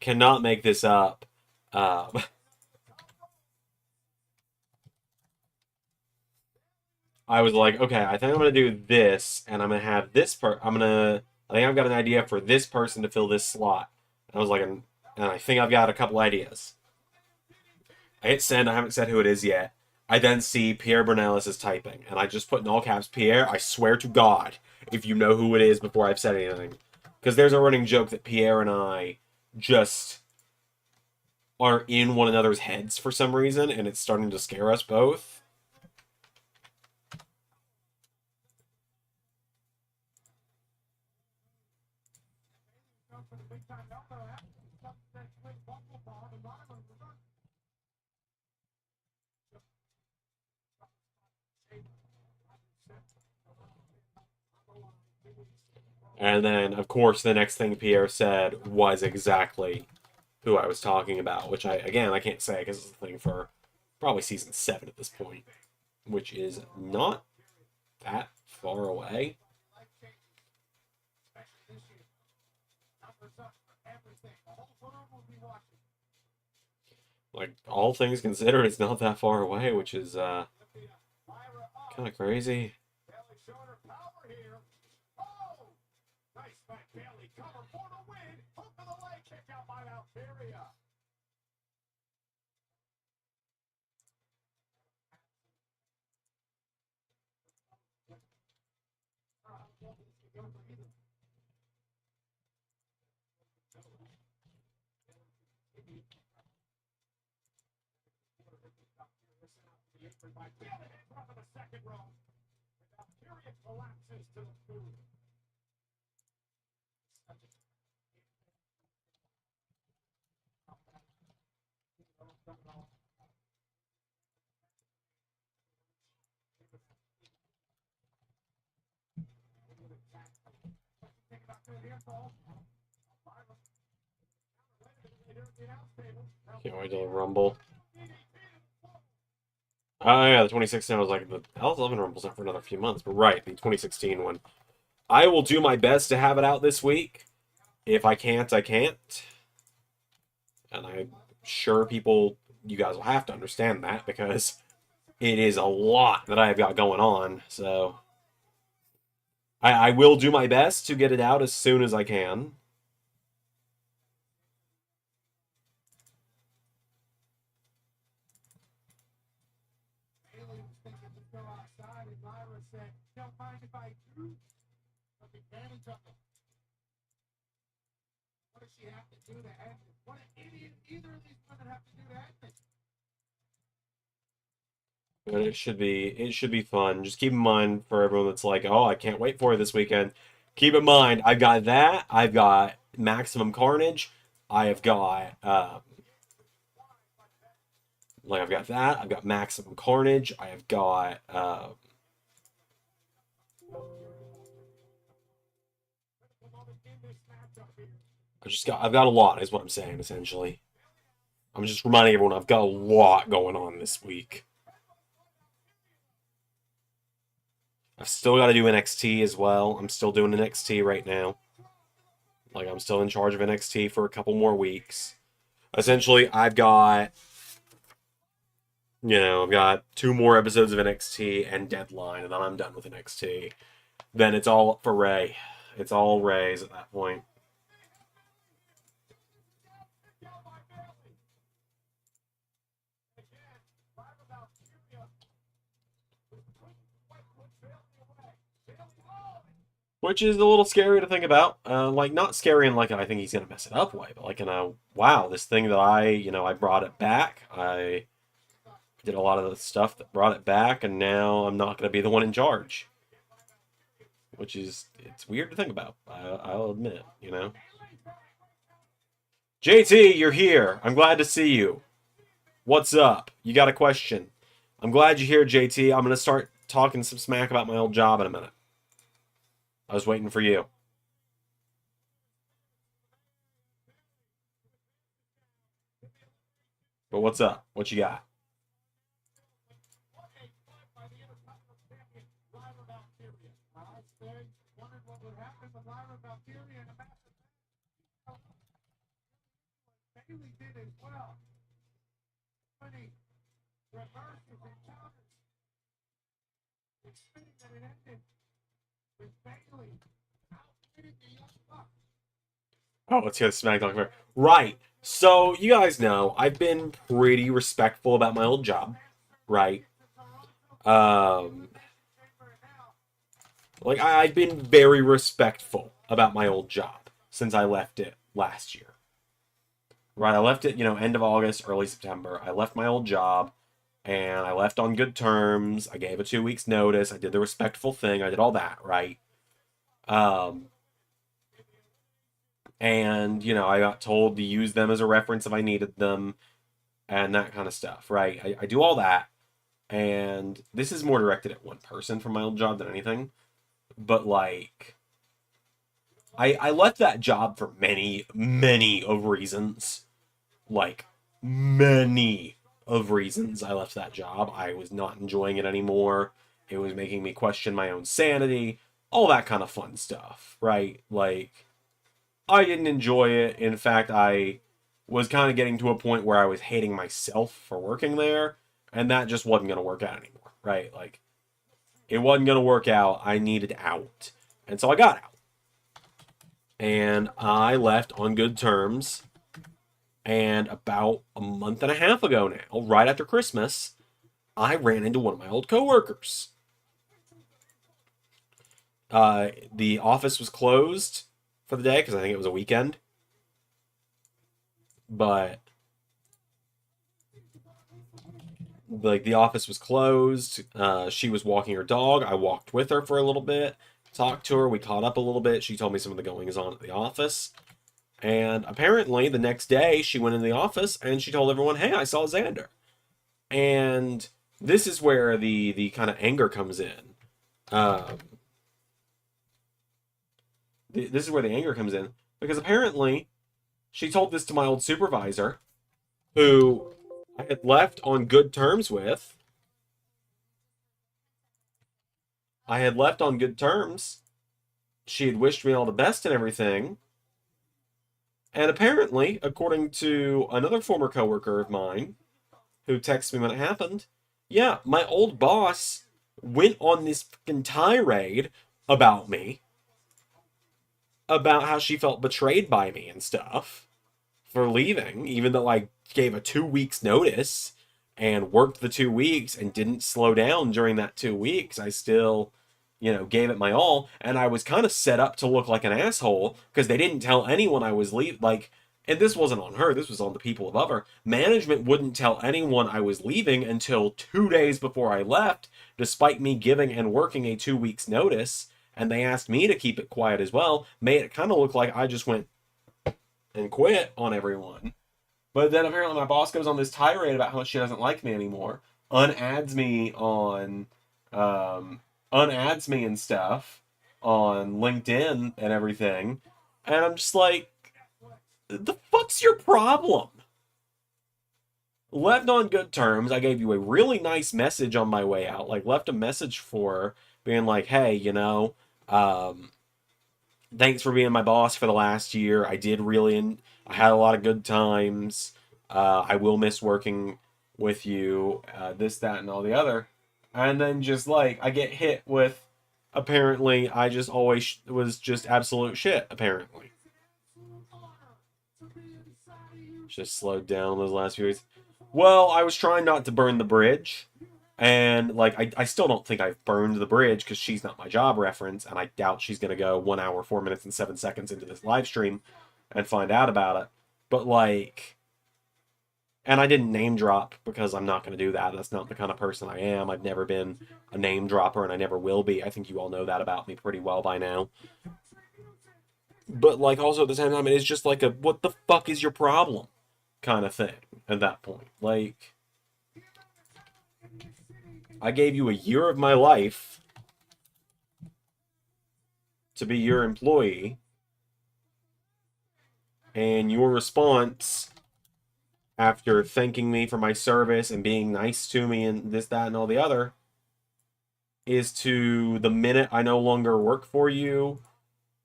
cannot make this up. I was like, okay, I think I'm gonna do this, and I'm gonna have this I think I've got an idea for this person to fill this slot. And I was like, and I think I've got a couple ideas. I hit send. I haven't said who it is yet. I then see Pierre Brunellis is typing, and I just put in all caps Pierre. I swear to God, if you know who it is before I've said anything, because there's a running joke that Pierre and I just are in one another's heads for some reason, and it's starting to scare us both. And then, of course, the next thing Pierre said was exactly who I was talking about, which I can't say because it's a thing for probably season 7 at this point, which is not that far away. Like, all things considered, it's not that far away, which is kind of crazy. Can't wait till the Rumble. Oh yeah, the 2016 was like the LS11 Rumble's not for another few months, but right, the 2016 one. I will do my best to have it out this week. If I can't, I can't. And I'm sure you guys will have to understand that because it is a lot that I've got going on. So I will do my best to get it out as soon as I can. But it should be fun. Just keep in mind for everyone that's like, oh, I can't wait for it this weekend. Keep in mind, I've got that. I've got Maximum Carnage. I have got I've got that. I've got Maximum Carnage. I have got I've got a lot, is what I'm saying, essentially. I'm just reminding everyone I've got a lot going on this week. I've still got to do NXT as well. I'm still doing NXT right now. Like, I'm still in charge of NXT for a couple more weeks. Essentially, I've got 2 more episodes of NXT and Deadline, and then I'm done with NXT. Then it's all up for Ray. It's all Ray's at that point. Which is a little scary to think about. Like, not scary in like I think he's gonna mess it up way, but like in a wow, this thing that I brought it back. I did a lot of the stuff that brought it back, and now I'm not gonna be the one in charge. Which is it's weird to think about. I'll admit. JT, you're here. I'm glad to see you. What's up? You got a question? I'm glad you're here, JT. I'm gonna start talking some smack about my old job in a minute. I was waiting for you. But what's up? What you got? Oh, let's hear the SmackDown cover. Right. So, you guys know, I've been pretty respectful about my old job. Right. Um, like, I've been very respectful about my old job since I left it last year. Right. I left it, end of August, early September. I left my old job and I left on good terms. I gave a 2 weeks notice. I did the respectful thing. I did all that, right? Um, and I got told to use them as a reference if I needed them and that kind of stuff, right? I do all that, and this is more directed at one person from my old job than anything, but like I left that job for many of reasons, like many of reasons I left that job. I was not enjoying it anymore. It was making me question my own sanity, all that kind of fun stuff, right? Like, I didn't enjoy it. In fact, I was kind of getting to a point where I was hating myself for working there, and that just wasn't going to work out anymore, right? Like, it wasn't going to work out. I needed out. And so I got out. And I left on good terms. And about a month and a half ago now, right after Christmas, I ran into one of my old coworkers. The office was closed for the day because I think it was a weekend. But like the office was closed. She was walking her dog. I walked with her for a little bit, talked to her. We caught up a little bit. She told me some of the goings on at the office. And apparently the next day she went in the office and she told everyone, "Hey, I saw Xander." And this is where the kind of anger comes in. Um, this is where the anger comes in because apparently she told this to my old supervisor, who I had left on good terms with. I had left on good terms. She had wished me all the best and everything. And apparently, according to another former coworker of mine who texted me when it happened, yeah, my old boss went on this fucking tirade about me, about how she felt betrayed by me and stuff for leaving, even though I gave a 2 weeks notice and worked the 2 weeks and didn't slow down during that 2 weeks. I still, gave it my all. And I was kind of set up to look like an asshole because they didn't tell anyone I was leaving. Like, and this wasn't on her, this was on the people above her. Management wouldn't tell anyone I was leaving until 2 days before I left, despite me giving and working a 2 weeks notice. And they asked me to keep it quiet as well, made it kind of look like I just went and quit on everyone. But then apparently my boss goes on this tirade about how much she doesn't like me anymore, unadds me on, unadds me and stuff on LinkedIn and everything, and I'm just like, the fuck's your problem? Left on good terms. I gave you a really nice message on my way out. Like, left a message for her, being like, hey, um, thanks for being my boss for the last year. I had a lot of good times. I will miss working with you. This, that, and all the other. And then just like, I get hit with, apparently, I just always was just absolute shit, apparently. Just slowed down those last few weeks. Well, I was trying not to burn the bridge. And, like, I still don't think I've burned the bridge because she's not my job reference, and I doubt she's going to go 1 hour, 4 minutes, and 7 seconds into this live stream and find out about it. But, like, and I didn't name drop because I'm not going to do that. That's not the kind of person I am. I've never been a name dropper, and I never will be. I think you all know that about me pretty well by now. But, like, also at the same time, it is just like a, what the fuck is your problem kind of thing at that point. Like, I gave you a year of my life to be your employee, and your response after thanking me for my service and being nice to me and this, that, and all the other is to, the minute I no longer work for you,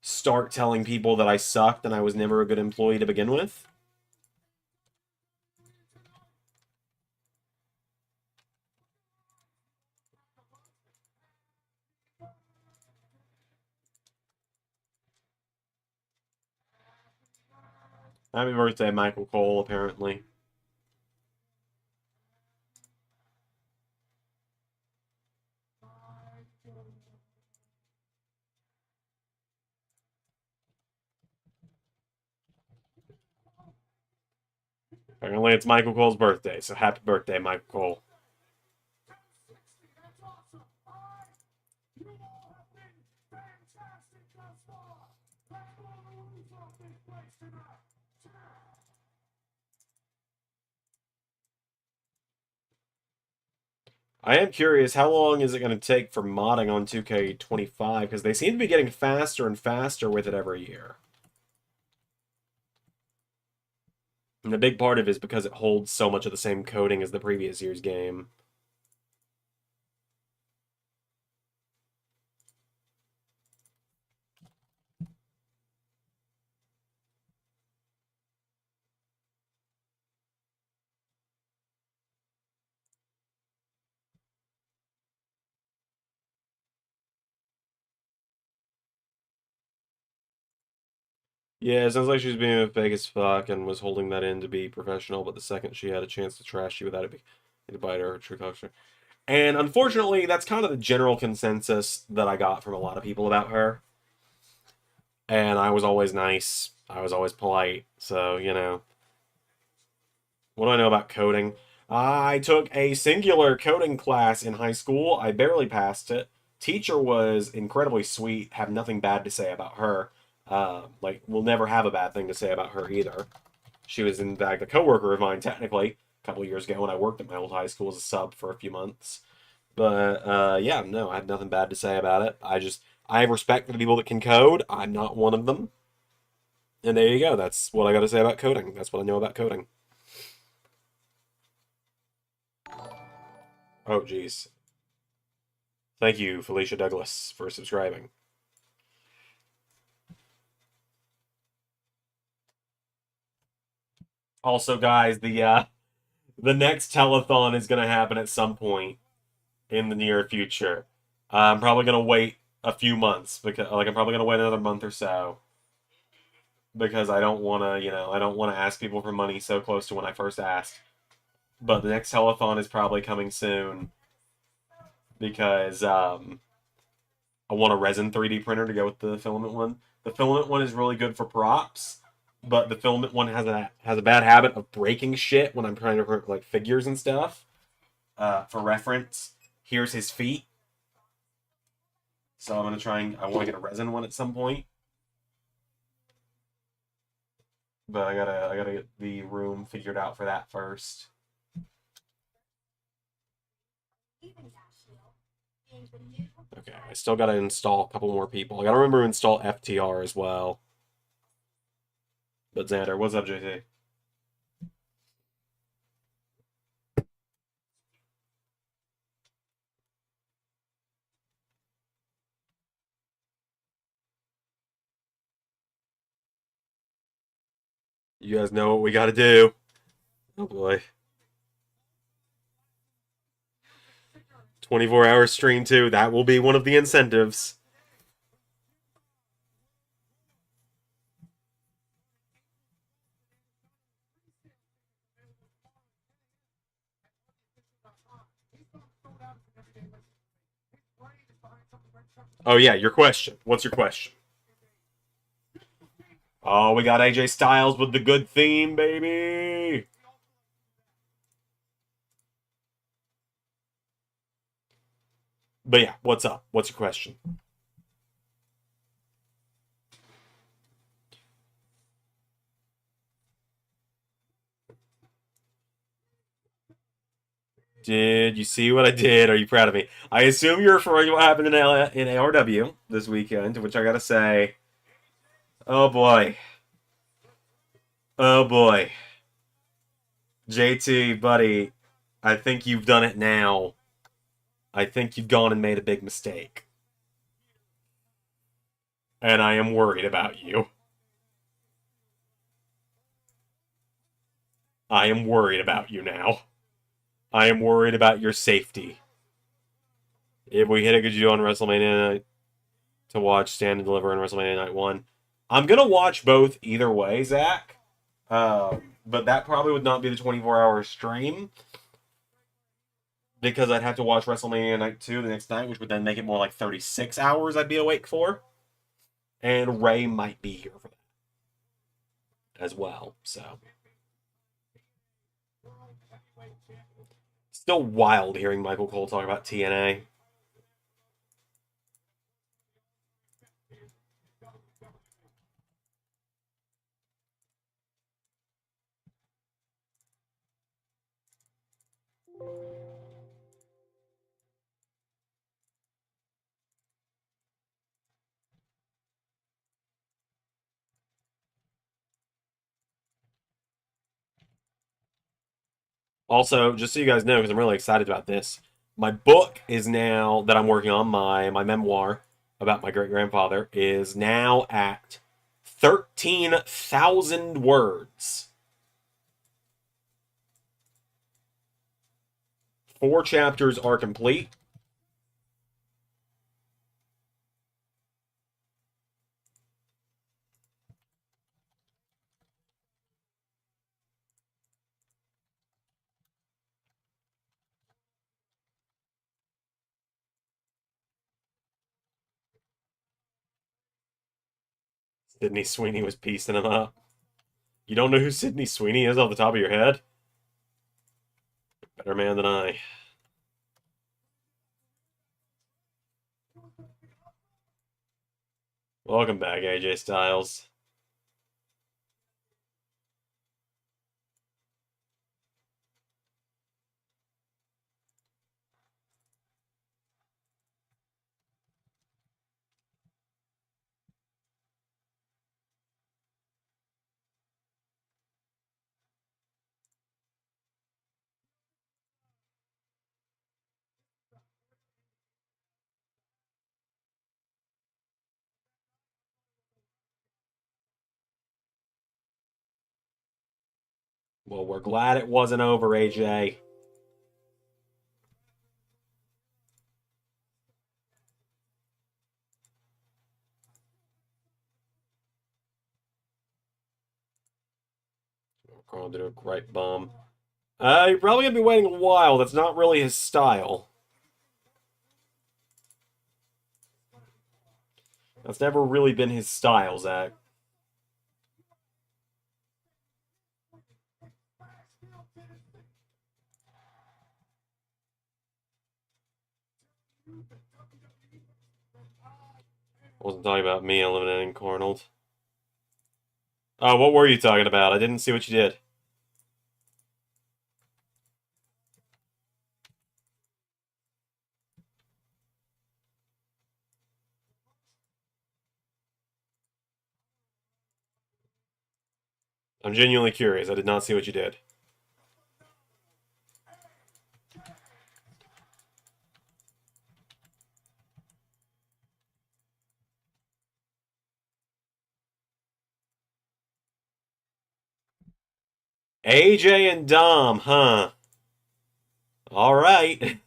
start telling people that I sucked and I was never a good employee to begin with. Happy birthday, Michael Cole, apparently. Apparently it's Michael Cole's birthday, so happy birthday, Michael Cole. I am curious, how long is it going to take for modding on 2K25? Because they seem to be getting faster and faster with it every year. And the big part of it is because it holds so much of the same coding as the previous year's game. Yeah, it sounds like she was being fake as fuck and was holding that in to be professional, but the second she had a chance to trash you without it being bite her true culture. And unfortunately, that's kind of the general consensus that I got from a lot of people about her. And I was always nice. I was always polite. So, what do I know about coding? I took a singular coding class in high school. I barely passed it. Teacher was incredibly sweet. Have nothing bad to say about her. Like, we'll never have a bad thing to say about her either. She was, in fact, a coworker of mine, technically, a couple of years ago when I worked at my old high school as a sub for a few months. But yeah, no, I had nothing bad to say about it. I have respect for the people that can code. I'm not one of them. And there you go. That's what I got to say about coding. That's what I know about coding. Oh, geez. Thank you, Felicia Douglas, for subscribing. Also, guys, the next telethon is going to happen at some point in the near future. I'm probably going to wait a few months because, like, I'm probably going to wait another month or so because I don't want to, I don't want to ask people for money so close to when I first asked. But the next telethon is probably coming soon because I want a resin 3D printer to go with the filament one. The filament one is really good for props, but the filament one has a bad habit of breaking shit when I'm trying to print like figures and stuff. For reference, here's his feet. So I'm gonna try and I want to get a resin one at some point, but I gotta get the room figured out for that first. Okay, I still gotta install a couple more people. I gotta remember to install FTR as well. But Xander, what's up, JT? You guys know what we gotta do. Oh boy. 24-hour stream too. That will be one of the incentives. Oh yeah, your question. What's your question? Oh, we got AJ Styles with the good theme, baby. But yeah, what's up? What's your question? Did you see what I did? Are you proud of me? I assume you're referring to what happened in ARW this weekend, to which I gotta say, oh boy, oh boy, JT, buddy, I think you've done it now. I think you've gone and made a big mistake, and I am worried about you. I am worried about you now. I am worried about your safety. If we hit a good deal on WrestleMania night to watch Stand and Deliver on WrestleMania Night 1, I'm going to watch both either way, Zach. But that probably would not be the 24-hour stream because I'd have to watch WrestleMania Night 2 the next night, which would then make it more like 36 hours I'd be awake for. And Ray might be here for that as well. So, still wild hearing Michael Cole talk about TNA. Also, just so you guys know, because I'm really excited about this, my book is now that I'm working on my memoir about my great grandfather is now at 13,000 words. 4 chapters are complete. Sydney Sweeney was piecing them up. You don't know who Sydney Sweeney is off the top of your head? Better man than I. Welcome back, AJ Styles. Well, we're glad it wasn't over, AJ. Carl did a great bomb. You're probably gonna be waiting a while. That's not really his style. That's never really been his style, Zach. I wasn't talking about me eliminating Cornold. Oh, what were you talking about? I didn't see what you did. I'm genuinely curious. I did not see what you did. AJ and Dom, huh? All right.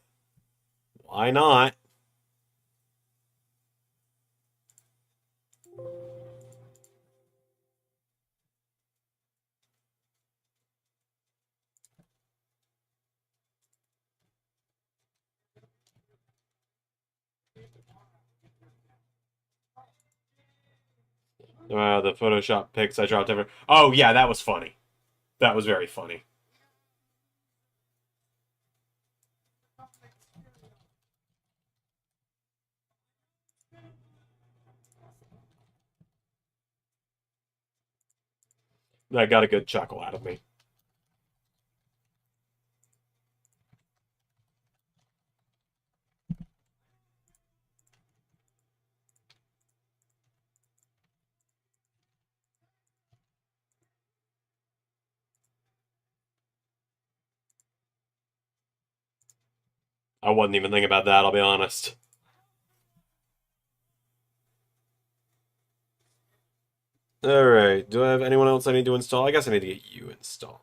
Why not? The Photoshop pics I dropped over. Oh, yeah, that was funny. That was very funny. That got a good chuckle out of me. I wasn't even thinking about that, I'll be honest. Alright, do I have anyone else I need to install? I guess I need to get you installed.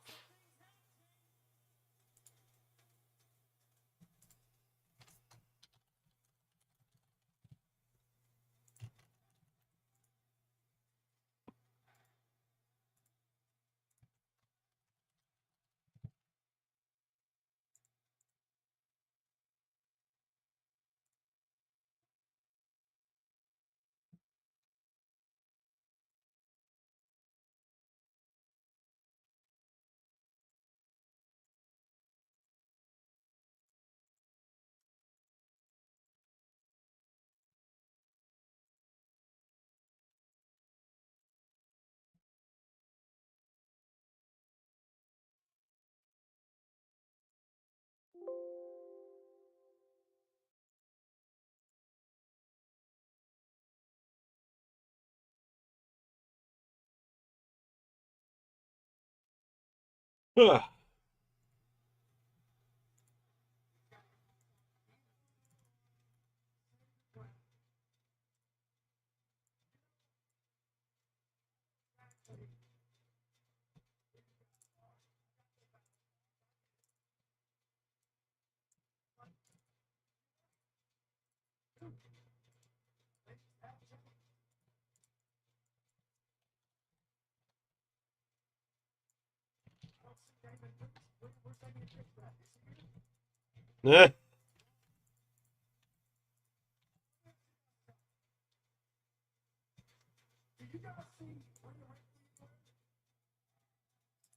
Eh.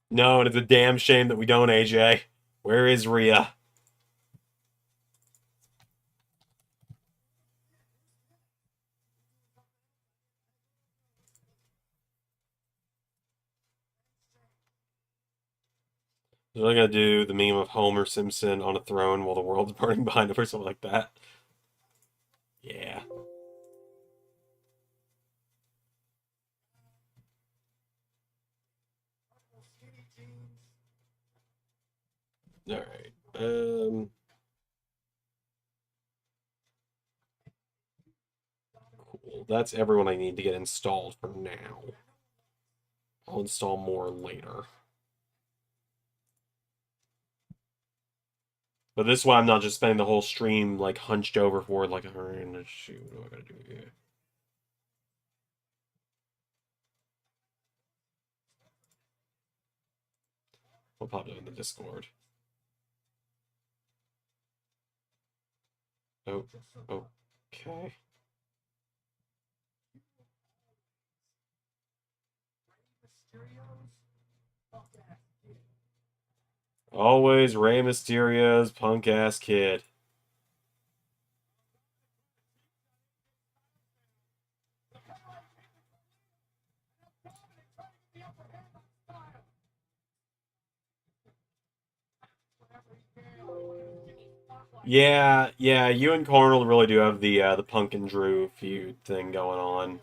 No, and it's a damn shame that we don't, AJ. Where is Rhea? They're gonna do the meme of Homer Simpson on a throne while the world's burning behind him or something like that. Yeah. All right. Cool. That's everyone I need to get installed for now. I'll install more later. But this way I'm not just spending the whole stream like hunched over forward like, all right, let's shoot, what do I gotta do here? I'll pop it in the Discord. Oh, okay. Always Rey Mysterio's punk ass kid. Yeah, yeah, you and Carnal really do have the Punk and Drew feud thing going on.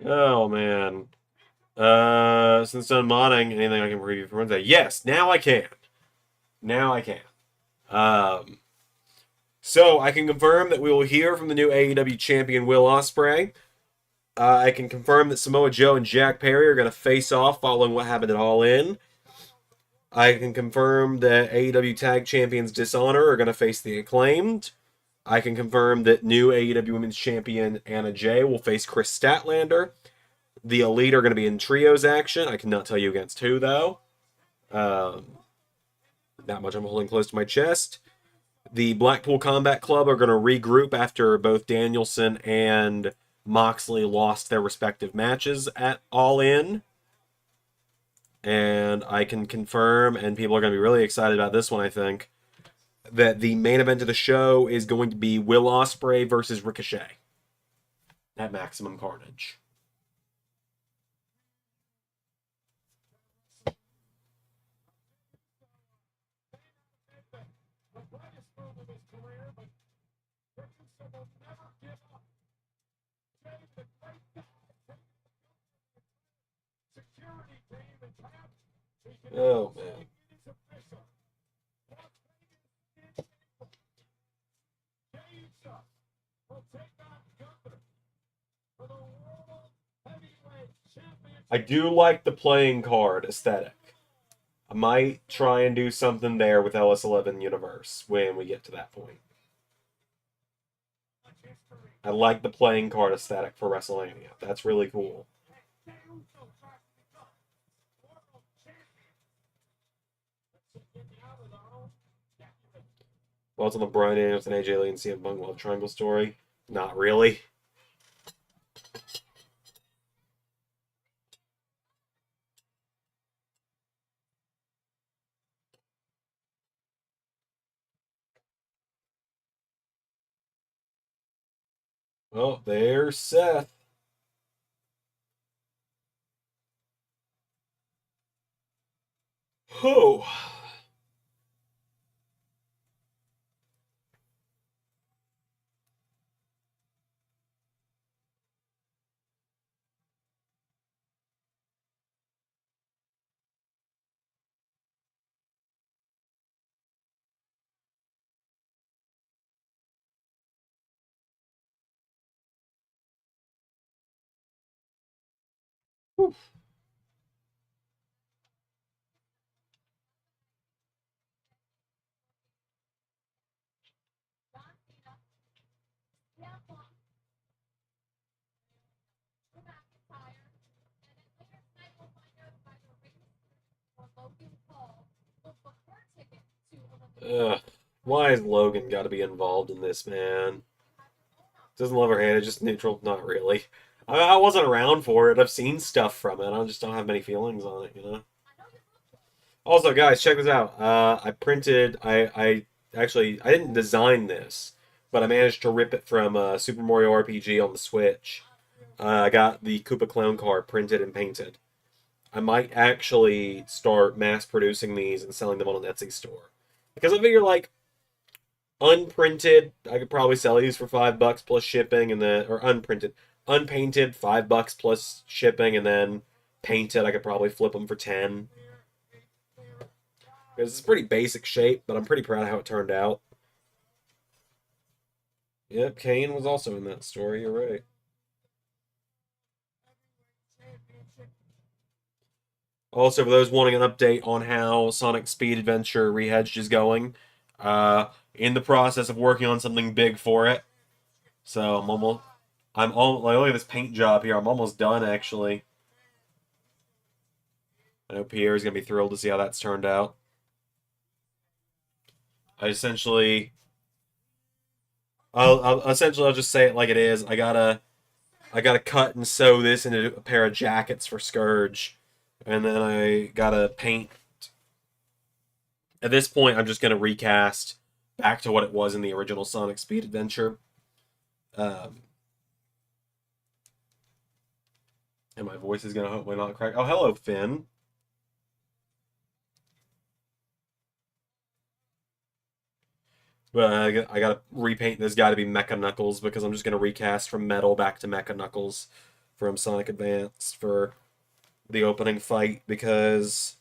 Oh man. Since done modding, anything I can preview for Wednesday? Yes, now I can. Now I can. Um, so I can confirm that we will hear from the new AEW champion Will Ospreay. I can confirm that Samoa Joe and Jack Perry are going to face off following what happened at All In. I can confirm that AEW Tag Champions Dishonor are going to face the Acclaimed. I can confirm that new AEW Women's Champion Anna Jay will face Chris Statlander. The Elite are going to be in trios action. I cannot tell you against who, though. Not much I'm holding close to my chest. The Blackpool Combat Club are going to regroup after both Danielson and Moxley lost their respective matches at All In. And I can confirm, and people are going to be really excited about this one, I think, that the main event of the show is going to be Will Ospreay versus Ricochet at Maximum Carnage. Oh, man. I do like the playing card aesthetic. I might try and do something there with LS11 Universe when we get to that point. I like the playing card aesthetic for WrestleMania. That's really cool. Well, it's on the Bryan Danielson, AJ Lee, and CM Punk Love Triangle story. Not really. Well, there's Seth. Oh. Whew. Ugh. Why has Logan got to be involved in this, man? Doesn't love or hate it, just neutral. Not really. I wasn't around for it. I've seen stuff from it. I just don't have many feelings on it, you know? Also, guys, check this out. I printed. I actually I didn't design this, but I managed to rip it from Super Mario RPG on the Switch. I got the Koopa Clown car printed and painted. I might actually start mass producing these and selling them on an Etsy store because I figure like unprinted, I could probably sell these for $5 plus shipping, and then or unprinted, unpainted $5 plus shipping, and then painted I could probably flip them for 10. Because it's a pretty basic shape, but I'm pretty proud of how it turned out. Yep, Kane was also in that story. You're right. Also, for those wanting an update on how Sonic Speed Adventure Rehedged is going, in the process of working on something big for it. So I'm all like, look at this paint job here. I'm almost done actually. I know Pierre's gonna be thrilled to see how that's turned out. I essentially, I'll just say it like it is. I gotta cut and sew this into a pair of jackets for Scourge, and then I gotta paint. At this point, I'm just gonna recast back to what it was in the original Sonic Speed Adventure. Um, and my voice is gonna hopefully not crack. Oh, hello, Finn. But I gotta repaint this guy to be Mecha Knuckles because I'm just gonna recast from Metal back to Mecha Knuckles from Sonic Advance for the opening fight because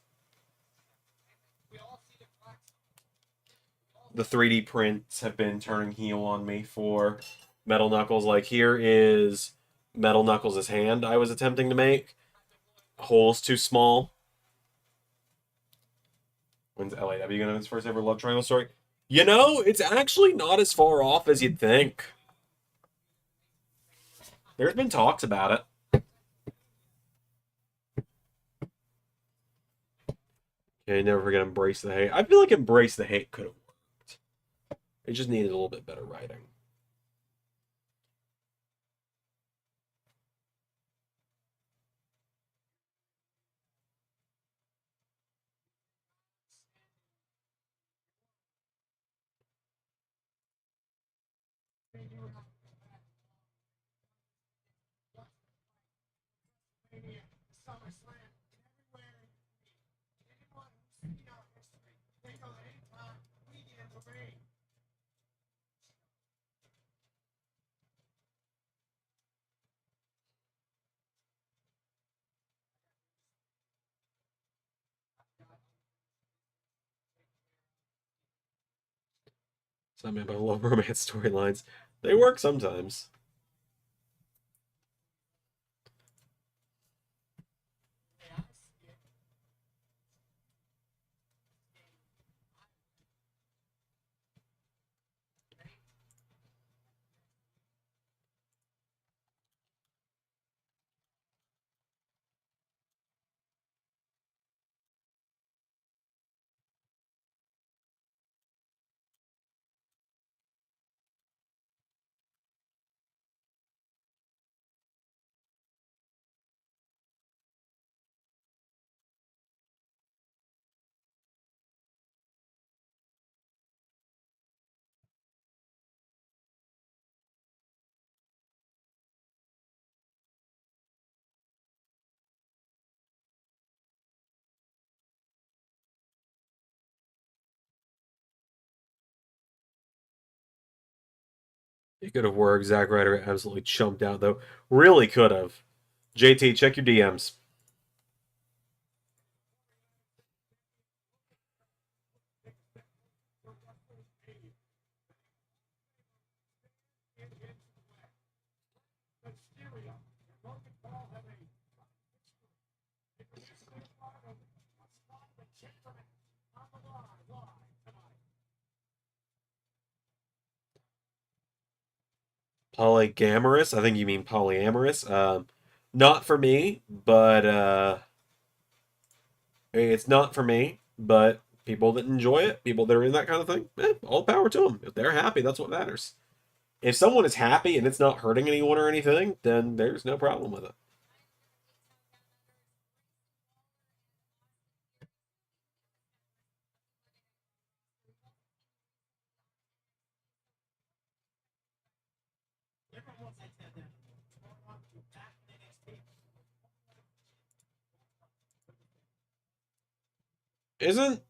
the 3D prints have been turning heel on me for Metal Knuckles. Like here is Metal Knuckles' hand I was attempting to make. Hole's too small. When's LAW gonna have its first ever love triangle story? You know, it's actually not as far off as you'd think. There's been talks about it. Okay, never forget Embrace the Hate. I feel like Embrace the Hate could have worked. It just needed a little bit better writing. So I mean, but I love romance storylines. They work sometimes. It could have worked. Zack Ryder absolutely chumped out, though. Really could have. JT, check your DMs. Polygamorous? I think you mean polyamorous. Not for me, but it's not for me. But people that enjoy it, people that are in that kind of thing, all power to them. If they're happy, that's what matters. If someone is happy and it's not hurting anyone or anything, then there's no problem with it. Isn't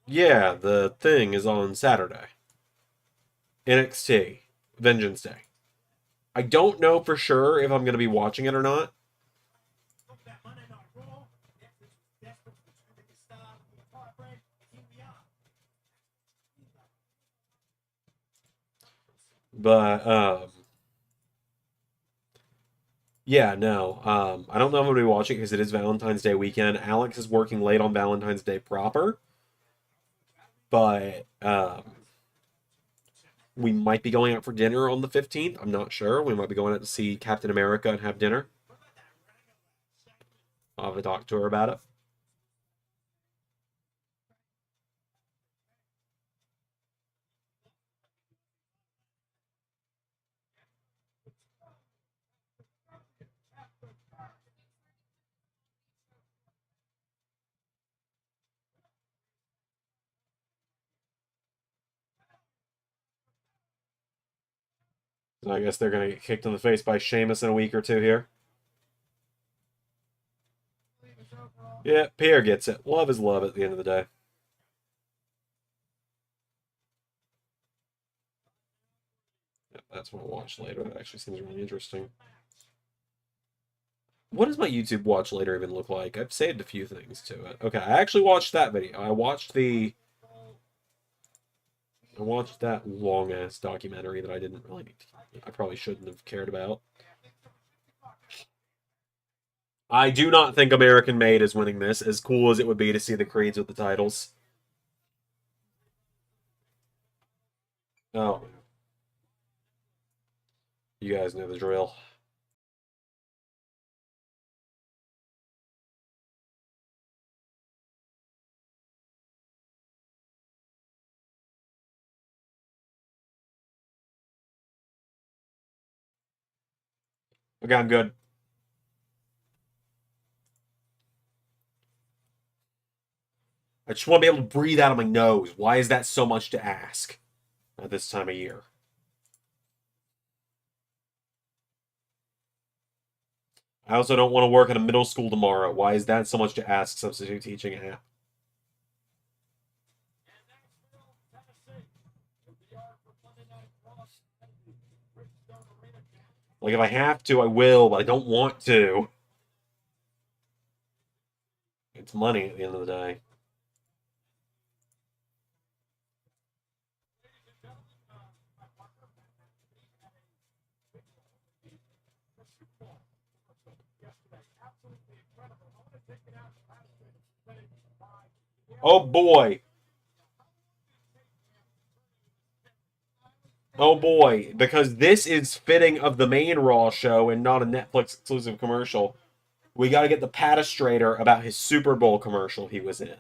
yeah, the thing is on Saturday. NXT Vengeance Day. I don't know for sure if I'm going to be watching it or not. But yeah, no. I don't know if I'm gonna be watching because it is Valentine's Day weekend. Alex is working late on Valentine's Day proper, but we might be going out for dinner on the 15th. I'm not sure. We might be going out to see Captain America and have dinner. I'll have a talk to her about it. So I guess they're gonna get kicked in the face by Sheamus in a week or two here. Yeah, Pierre gets it. Love is love at the end of the day. Yeah, that's what I'll watch later. That actually seems really interesting. What does my YouTube watch later even look like? I've saved a few things to it. Okay, I actually watched that video. I watched that long ass documentary that I didn't really I probably shouldn't have cared about. I do not think American Made is winning this, as cool as it would be to see the Creeds with the titles. Oh, you guys know the drill. Okay, I'm good. I just want to be able to breathe out of my nose. Why is that so much to ask at this time of year? I also don't want to work at a middle school tomorrow. Why is that so much to ask? Substitute teaching a Like, if I have to, I will, but I don't want to. It's money at the end of the day. Oh boy. Oh boy. Because this is fitting of the main Raw show and not a Netflix exclusive commercial. We got to get the patastrator about his Super Bowl commercial he was in.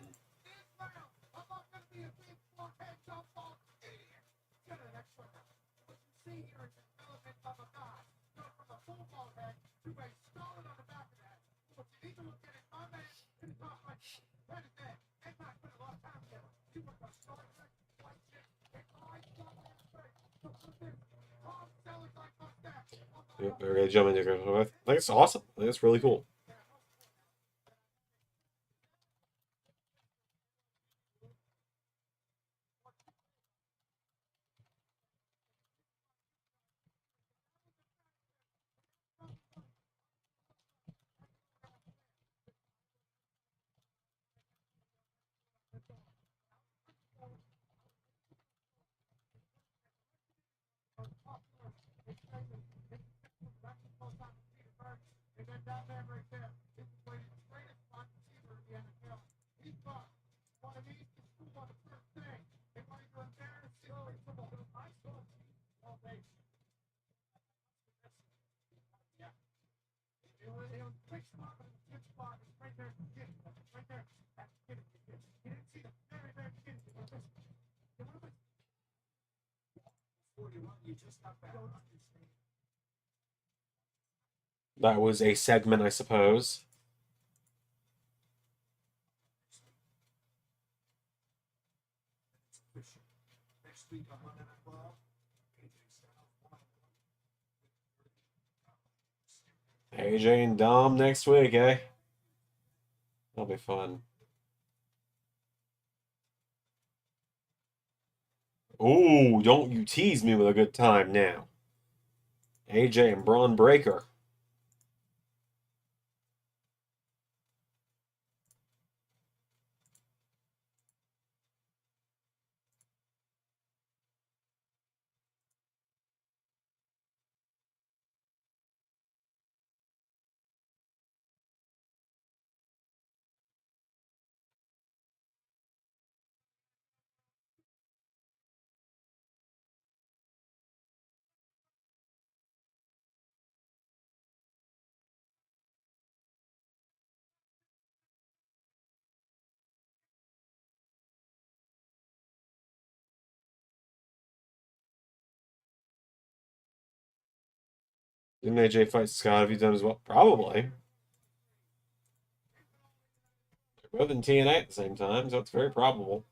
We're gonna jump into I think it's awesome. I think it's really cool. That was a segment, I suppose. AJ and Dom next week, eh? That'll be fun. Ooh, don't you tease me with a good time now. AJ and Braun Breaker. Didn't AJ fight Scott? Have you done as well? Probably. They're both in TNA at the same time, so it's very probable.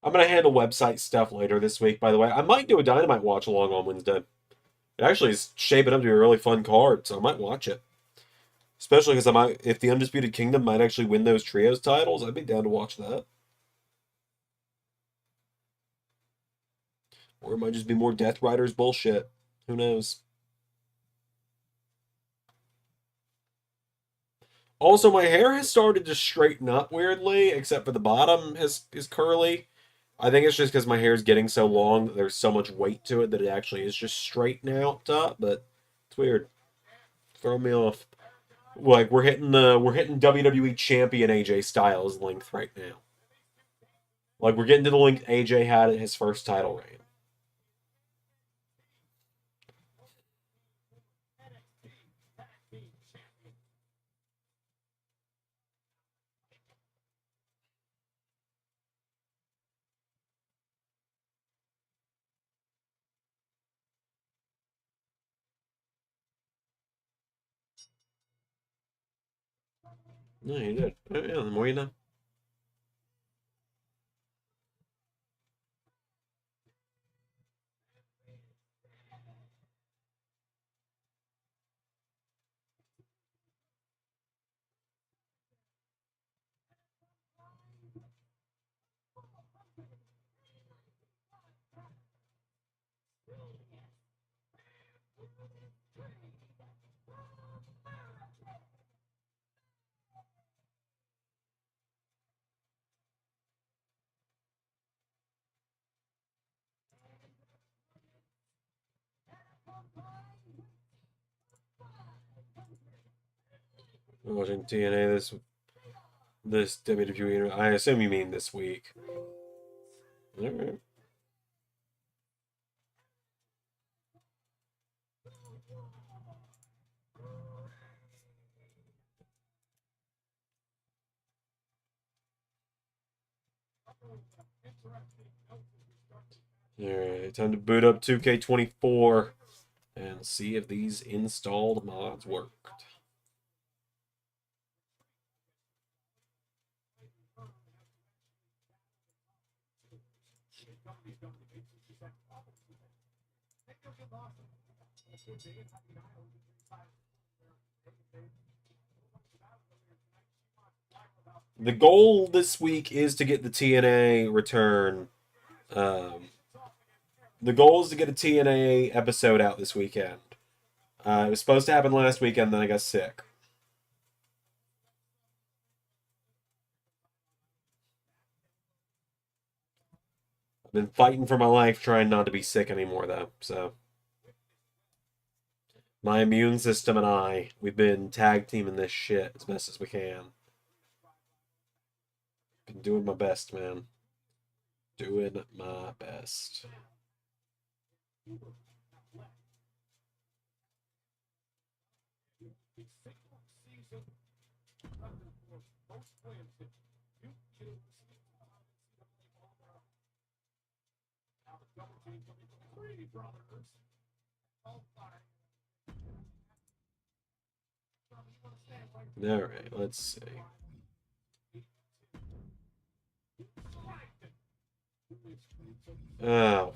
I'm going to handle website stuff later this week, by the way. I might do a Dynamite watch along on Wednesday. It actually is shaping up to be a really fun card, so I might watch it. Especially because if the Undisputed Kingdom might actually win those trios titles, I'd be down to watch that. Or it might just be more Death Riders bullshit. Who knows? Also, my hair has started to straighten up weirdly, except for the bottom is curly. I think it's just because my hair is getting so long that there's so much weight to it that it actually is just straight now up top, but it's weird. Throw me off. Like we're hitting WWE champion AJ Styles length right now. Like we're getting to the length AJ had at his first title reign. No, you did. Yeah, the more you know. I'm watching TNA this WWE. I assume you mean this week. All right. Alright, time to boot up 2K24 and see if these installed mods worked. The goal this week is to get the TNA return. The goal is to get a TNA episode out this weekend. It was supposed to happen last weekend, then I got sick. I've been fighting for my life trying not to be sick anymore, though, so. My immune system and we've been tag teaming this shit as best as we can. Been doing my best, man. Doing my best. All right, let's see. Oh.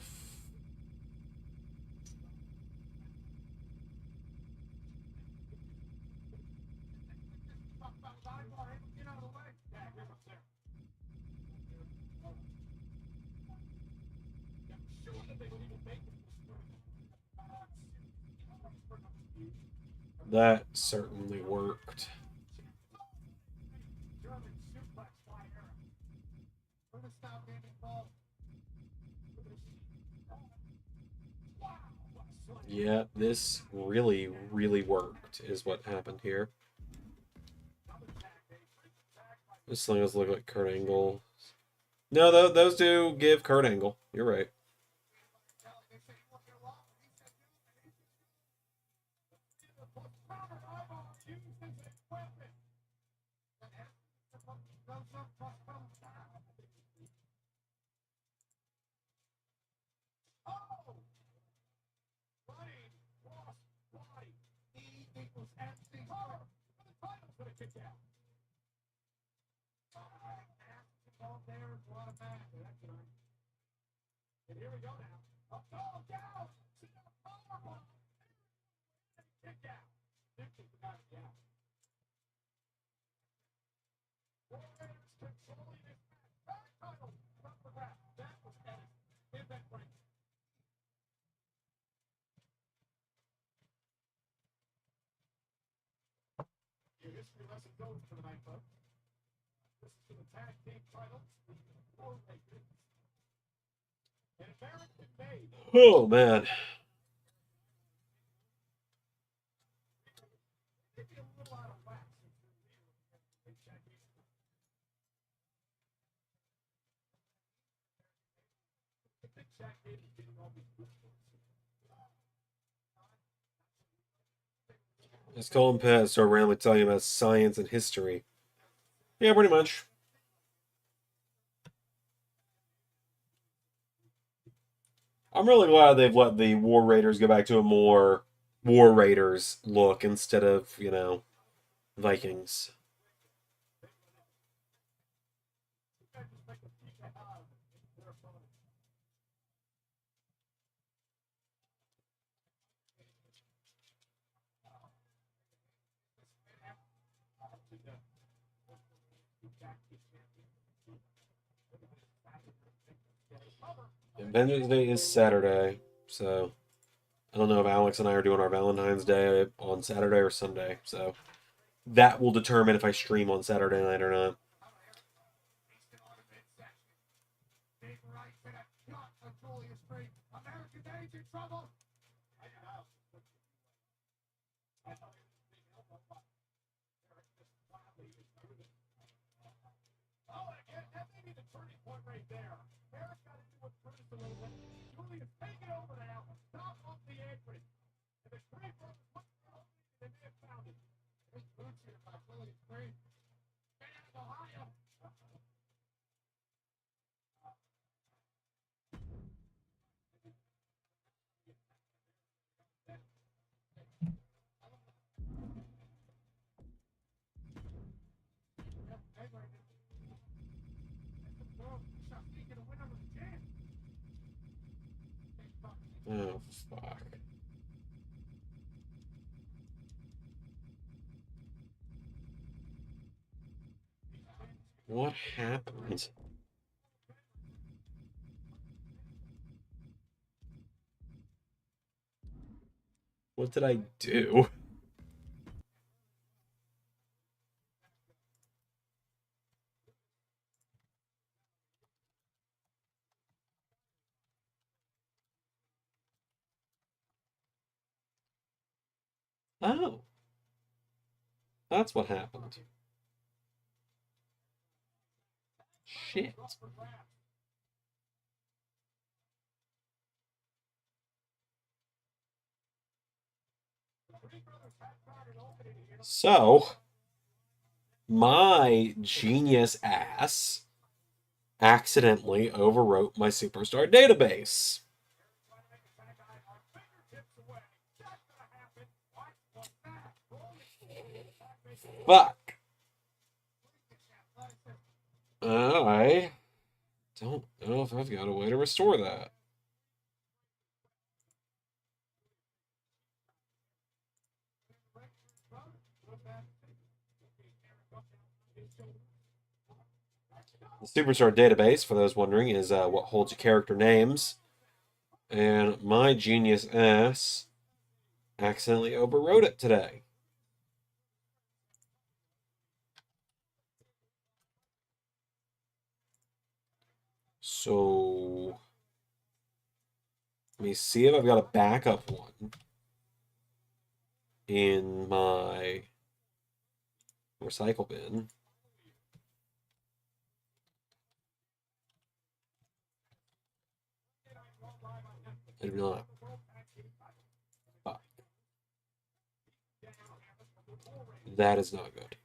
That certainly worked. Yeah, this really, really worked, is what happened here. This thing does look like Kurt Angle. No, those do give Kurt Angle. You're right. Oh, man. It's Cole and Pat start randomly telling about science and history. Yeah, pretty much. I'm really glad they've let the War Raiders go back to a more War Raiders look instead of, Vikings. Vengeance Day is Saturday, so I don't know if Alex and I are doing our Valentine's Day on Saturday or Sunday, so that will determine if I stream on Saturday night or not. Oh, fuck. What happened? What did I do? Oh, that's what happened. Shit. So, my genius ass accidentally overwrote my Superstar database. Fuck. I don't know if I've got a way to restore that. The Superstar database, for those wondering, is what holds your character names. And my genius ass accidentally overwrote it today. So let me see if I've got a backup one in my recycle bin. I do not. Fuck. That is not good.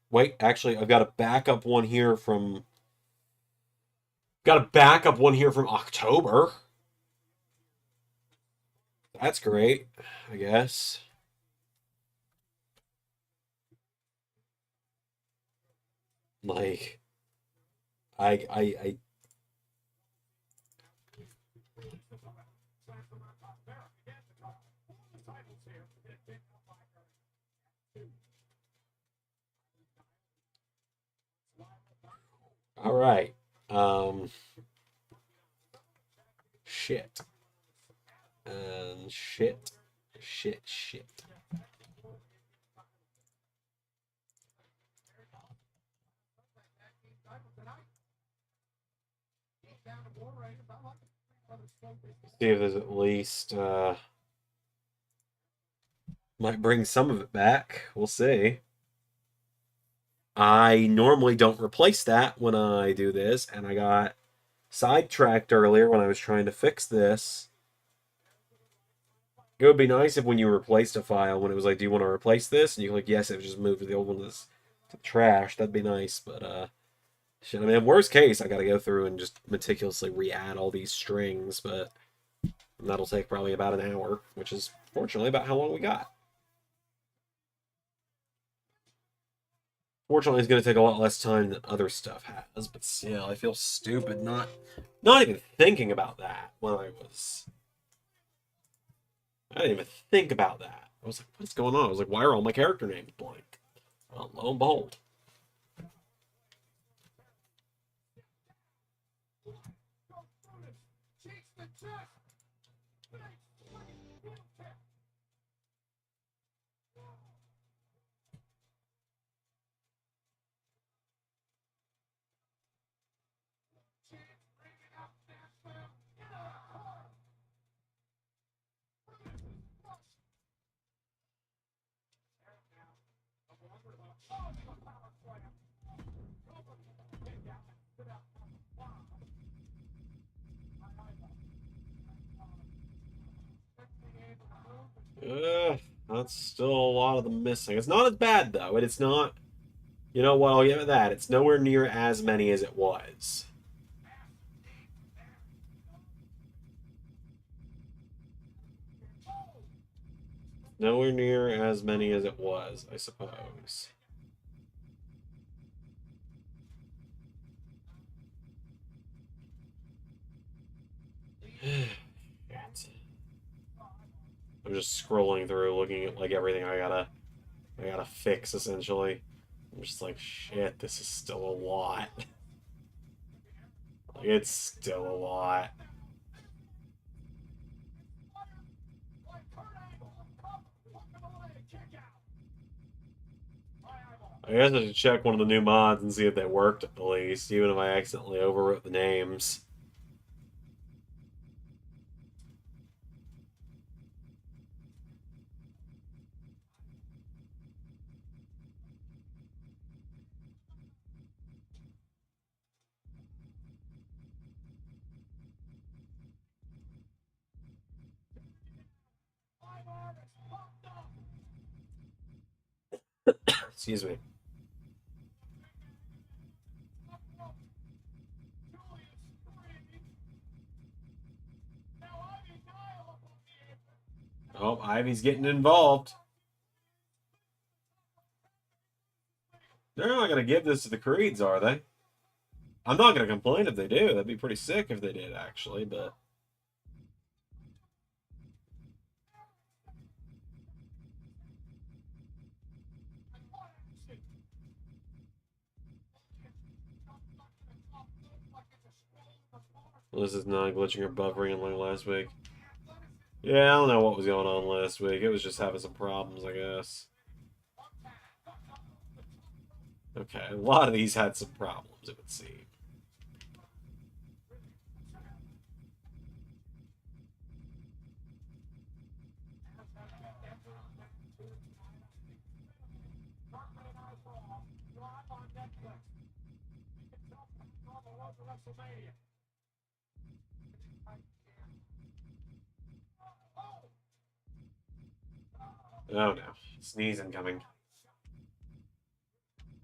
Wait, actually, I've got a backup one here from. Got a backup one here from October. That's great, I guess. Like, I all right. Shit. And shit. Shit. See if there's at least might bring some of it back. We'll see. I normally don't replace that when I do this, and I got sidetracked earlier when I was trying to fix this. It would be nice if when you replaced a file, when it was like, do you want to replace this? And you click yes, it would just move to the old one to the trash. That'd be nice, but shit. I mean, worst case, I got to go through and just meticulously re-add all these strings, but that'll take probably about an hour, which is fortunately about how long we got. Fortunately, it's going to take a lot less time than other stuff has, but still, I feel stupid not even thinking about that when I didn't even think about that. I was like, what's going on? I was like, why are all my character names blank? Well, lo and behold. That's still a lot of them missing. It's not as bad though. It's not. You know what? I'll give it that. It's nowhere near as many as it was. Nowhere near as many as it was, I suppose. I'm just scrolling through, looking at like everything I gotta fix essentially. I'm just like, shit, this is still a lot. Like, it's still a lot. I guess I should check one of the new mods and see if they worked at least, even if I accidentally overwrote the names. Excuse me. Oh, Ivy's getting involved. They're not going to give this to the Creeds, are they? I'm not going to complain if they do. That'd be pretty sick if they did, actually, but... Well, this is not glitching or buffering like last week. Yeah, I don't know what was going on last week. It was just having some problems, I guess. Okay, a lot of these had some problems, it would seem. Oh no, sneezing coming.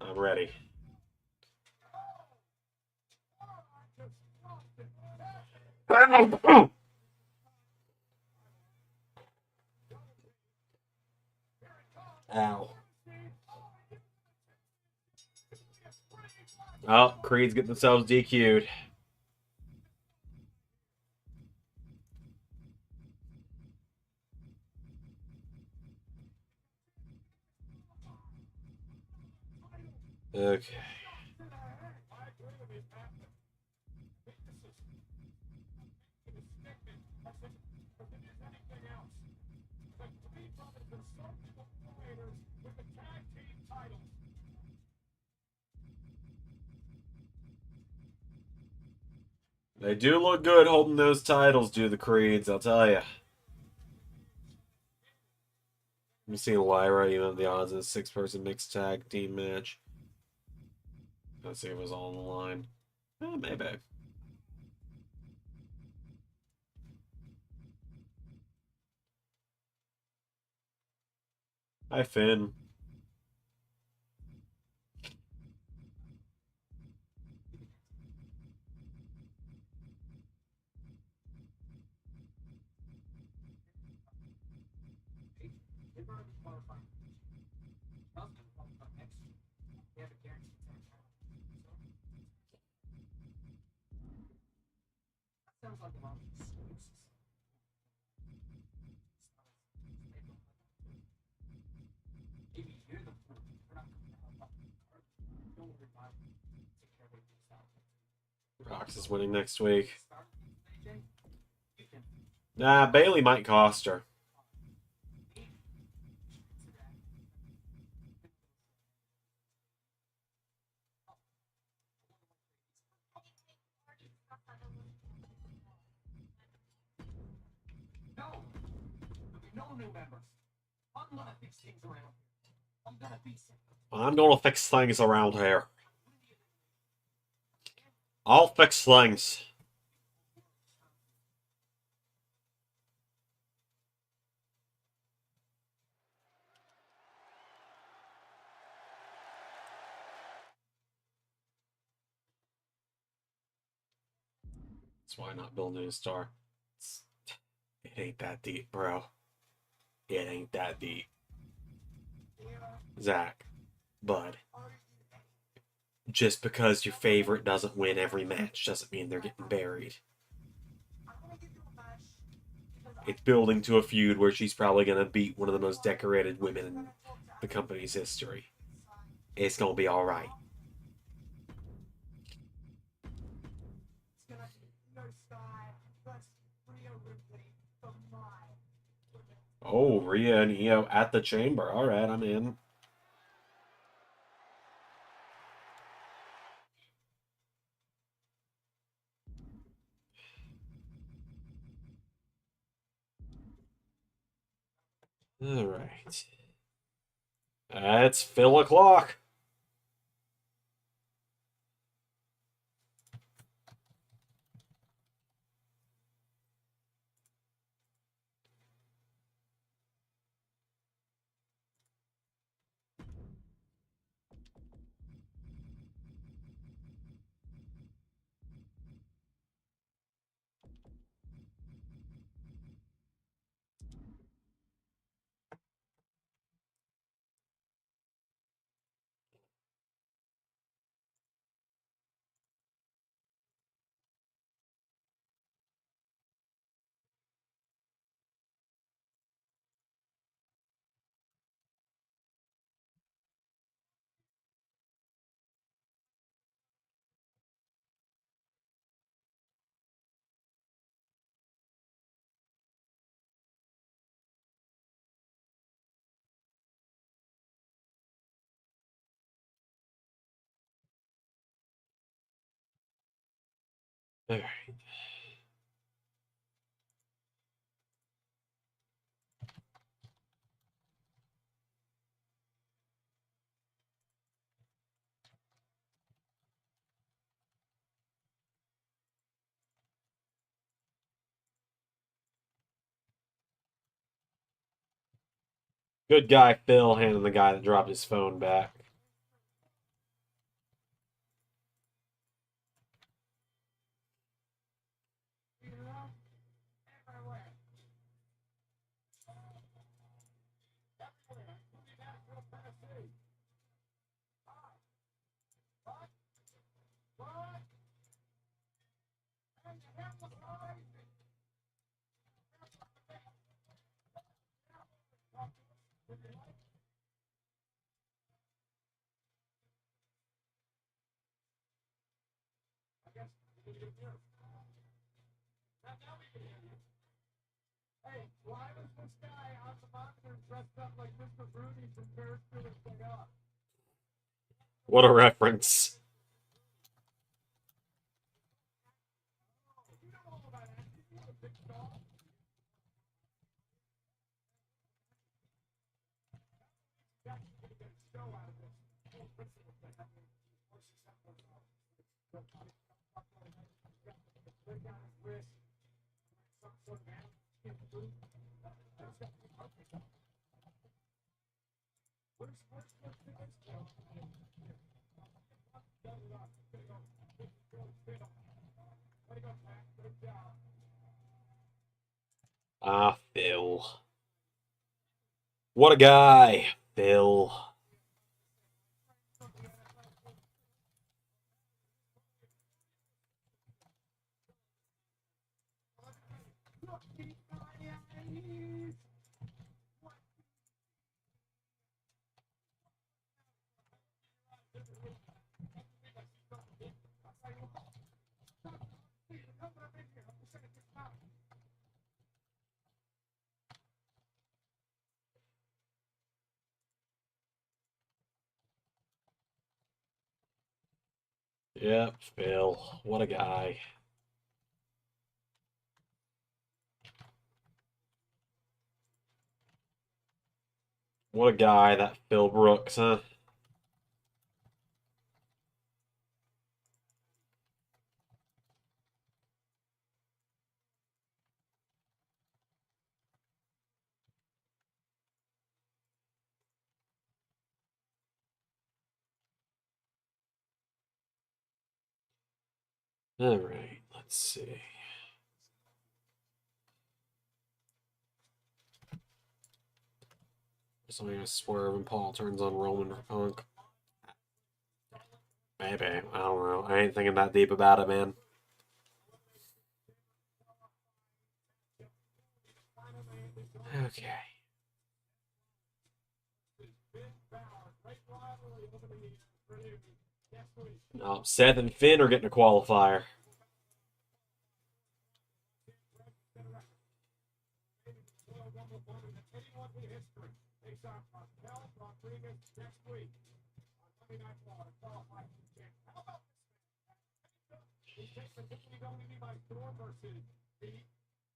I'm ready. Ow. Oh, Creed's getting themselves DQ'd. Okay. They do look good holding those titles, do the Creeds, I'll tell you. I'm seeing Lyra, you know, the odds of a 6-person mixed tag team match. Let's see if it was all on the line. Maybe. Hi, Finn. Rox is winning next week. Nah, Bailey might cost her. I'm gonna fix things around here. I'll fix things. That's why not building a star. It ain't that deep, bro. It ain't that deep. Zach, bud. Just because your favorite doesn't win every match doesn't mean they're getting buried. It's building to a feud where she's probably going to beat one of the most decorated women in the company's history. It's going to be all right. Oh, Rhea and Io at the chamber. All right, I'm in. All right. It's Phil o'clock. All right. Good guy, Phil, handing the guy that dropped his phone back. What a reference. Ah, Phil. What a guy, Phil. Yep, Phil. What a guy. What a guy, that Phil Brooks, huh? All right, let's see. Something gonna swerve and Paul turns on Roman for Punk. Maybe. I don't know. I ain't thinking that deep about it, man. Okay. Seth and Finn are getting a qualifier.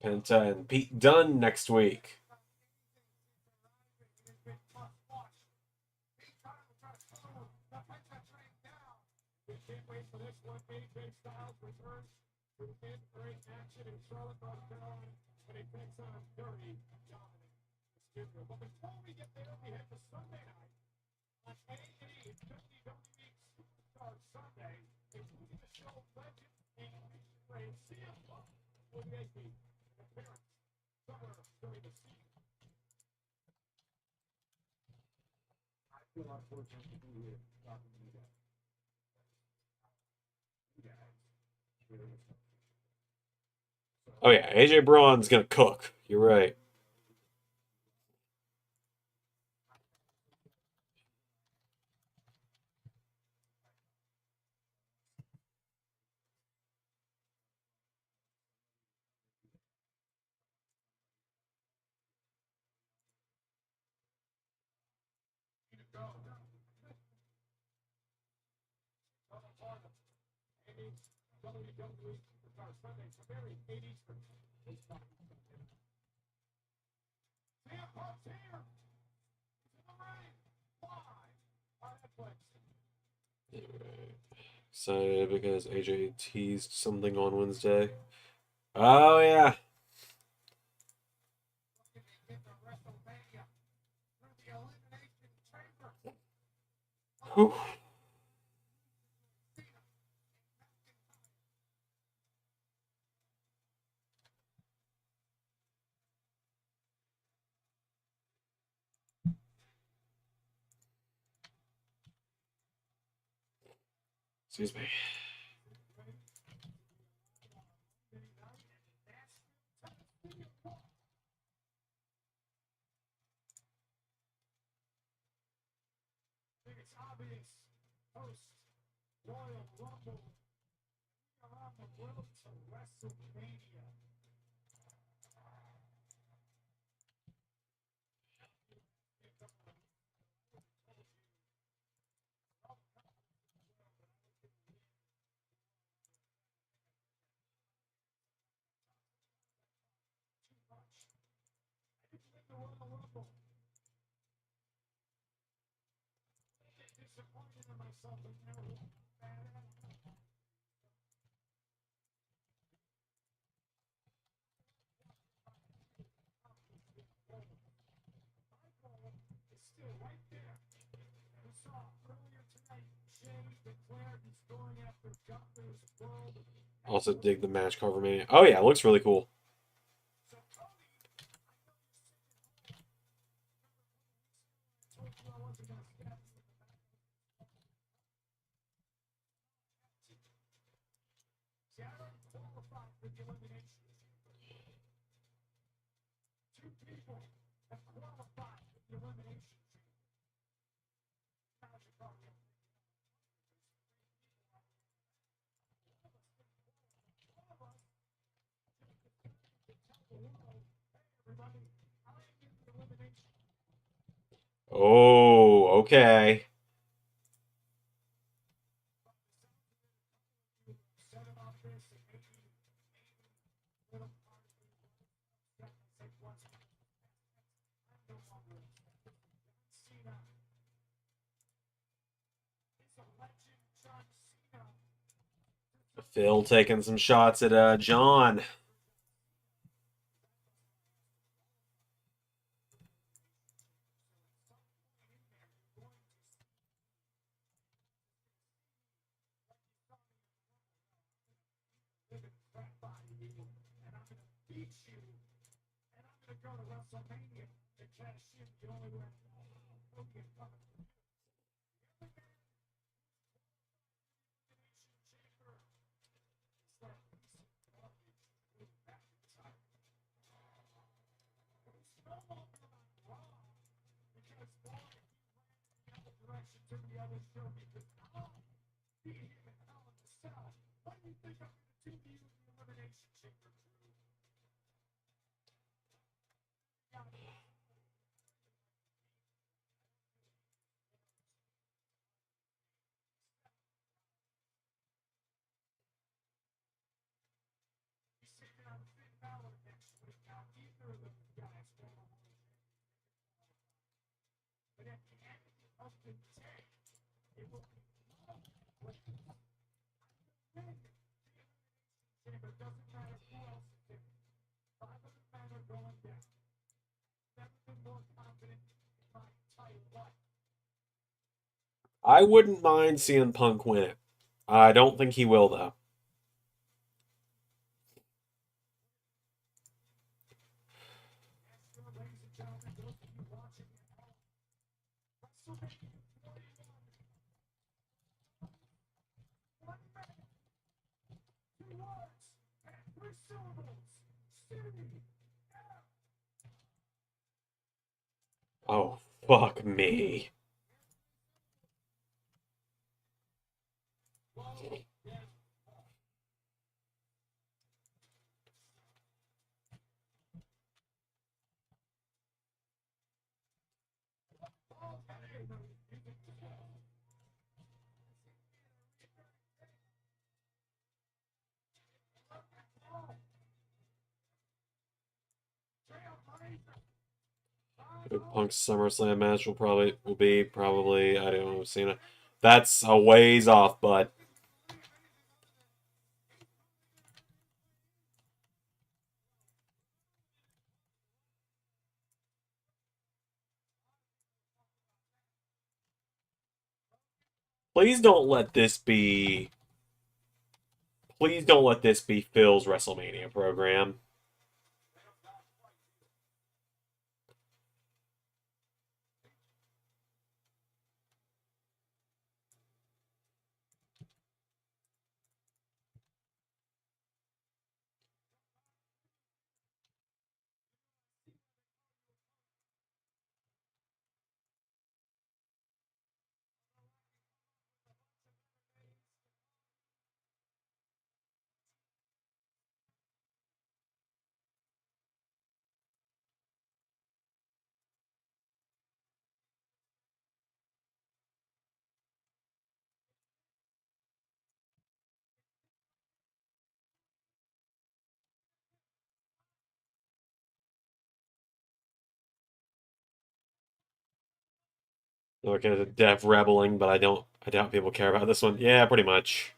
Penta and Pete Dunne next week. Oh yeah, AJ Braun's gonna cook. You're right. Excited because AJ teased something on Wednesday. Oh yeah. Whew. Excuse me. Also dig the match cover, man. Oh yeah, it looks really cool. Oh, okay. Phil taking some shots at John. I wouldn't mind seeing Punk win it. I don't think he will, though. Oh, fuck me. Punk's SummerSlam match will be probably I don't know Cena. That's a ways off, but please don't let this be. Please don't let this be Phil's WrestleMania program. Okay, Def rebelling, but I doubt people care about this one. Yeah, pretty much.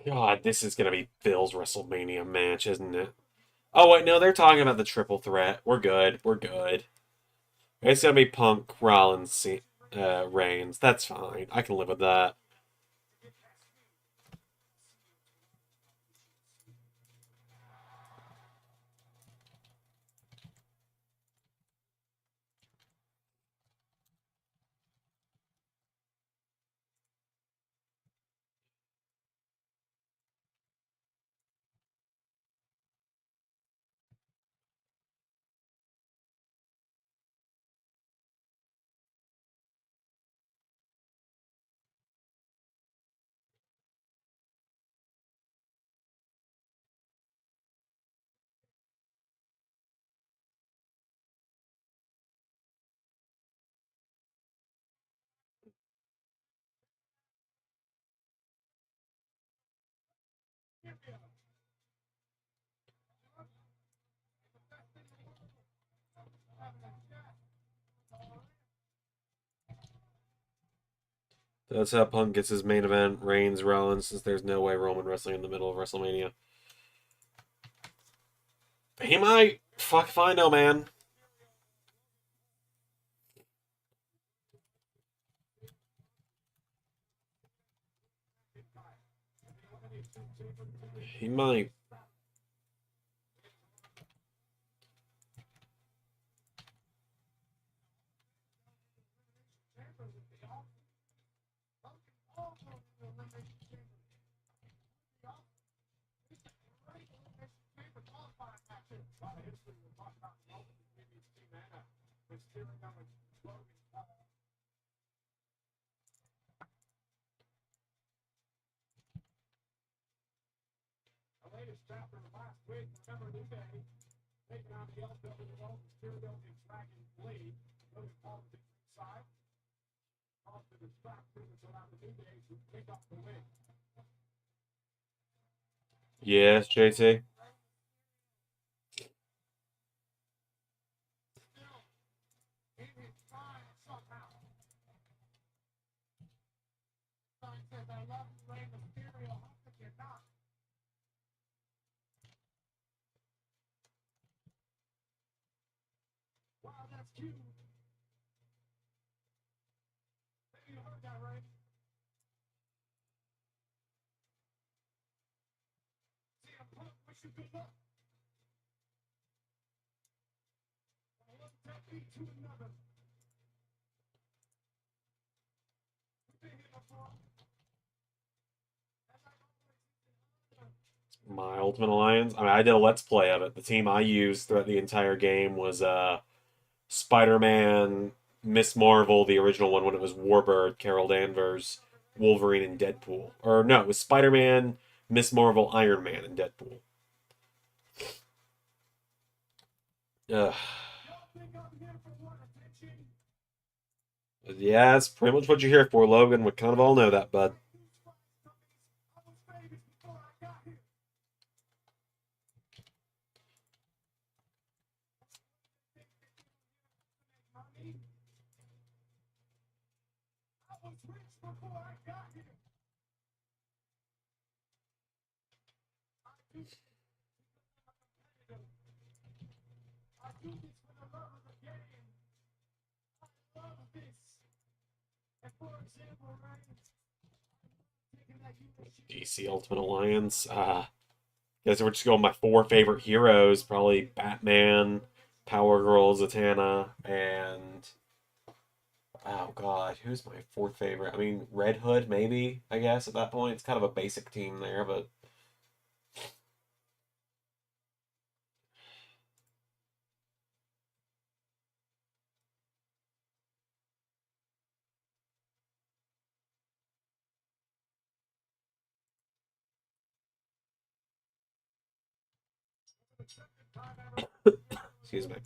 God, this is gonna be Phil's WrestleMania match, isn't it? Oh wait, no, they're talking about the triple threat. We're good. We're good. It's gonna be Punk, Rollins, Reigns. That's fine. I can live with that. That's how Punk gets his main event. Reigns, Rollins, since there's no way Roman wrestling in the middle of WrestleMania. He might. Fuck if I know, man. He might. Yes, JT. My Ultimate Alliance. I mean, I did a Let's Play of it. The team I used throughout the entire game was Spider-Man, Miss Marvel, the original one when it was Warbird, Carol Danvers, Wolverine, and Deadpool. Or no, it was Spider-Man, Miss Marvel, Iron Man, and Deadpool. Ugh. Yeah, that's pretty much what you're here for, Logan. We kind of all know that, bud. DC Ultimate Alliance. Guess we're just going my four favorite heroes. Probably Batman, Power Girl, Zatanna, and oh god, who's my fourth favorite? I mean, Red Hood, maybe. I guess at that point, it's kind of a basic team there, but excuse me.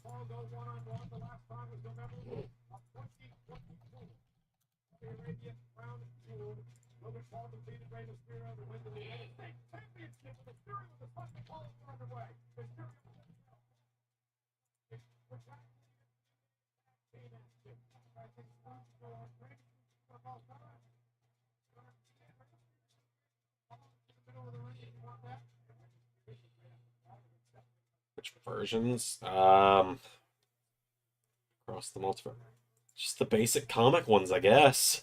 Which versions? Across the multiverse. Just the basic comic ones, I guess.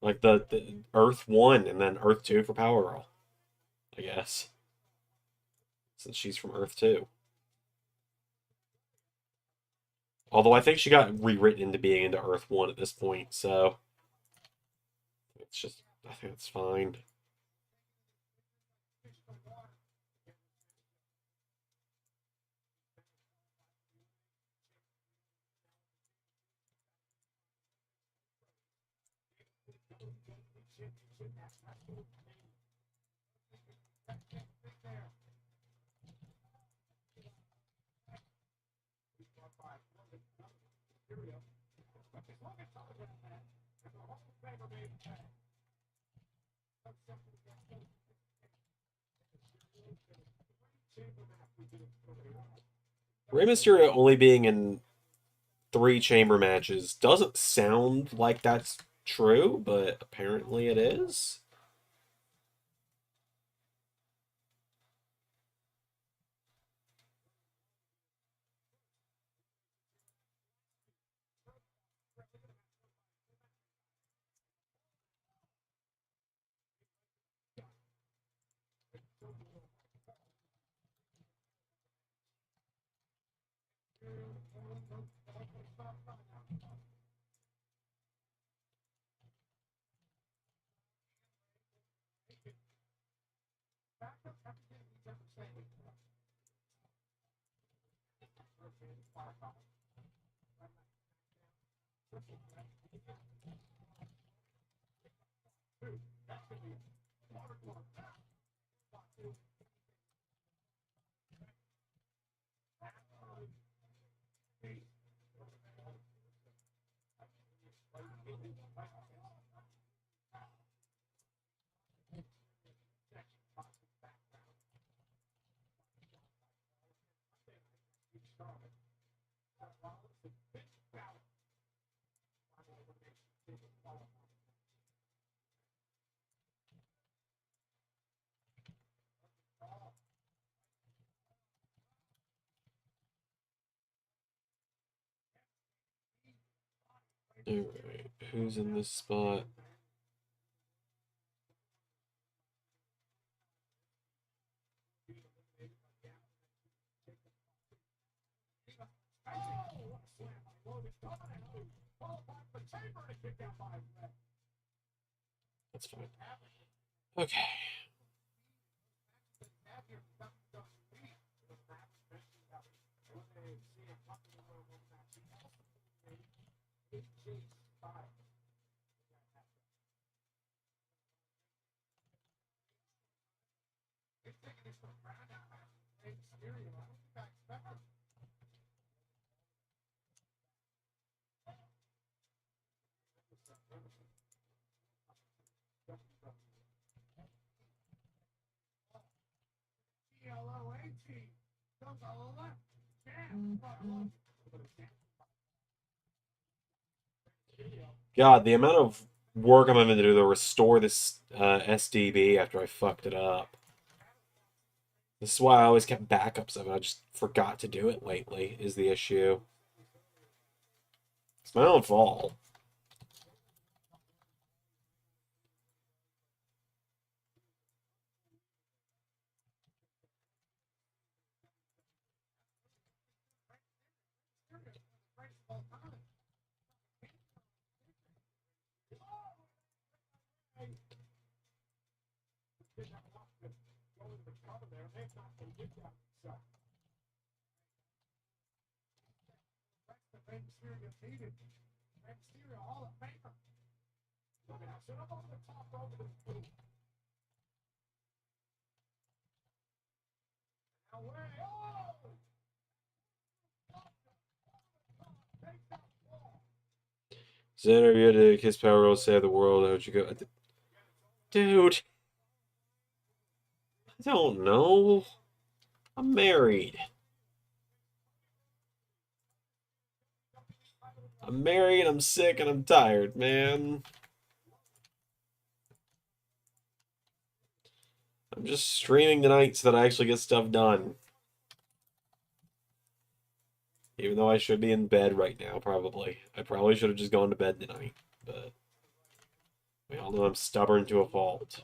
Like the Earth 1 and then Earth 2 for Power Girl, I guess. Since she's from Earth 2. Although I think she got rewritten into being into Earth 1 at this point, so it's just, I think it's fine. Rey Mysterio only being in three chamber matches doesn't sound like that's true, but apparently it is. Alright, who's in this spot? That's fine. Okay. God, the amount of work I'm having to do to restore this SDB after I fucked it up. This is why I always kept backups of it. I just forgot to do it lately, is the issue. It's my own fault. Xander, you had to kiss Power Girl, save the world. How'd you go? Dude. I don't know. I'm married. I'm married, I'm sick, and I'm tired, man. I'm just streaming tonight so that I actually get stuff done. Even though I should be in bed right now, probably. I probably should have just gone to bed tonight. But we all know I'm stubborn to a fault.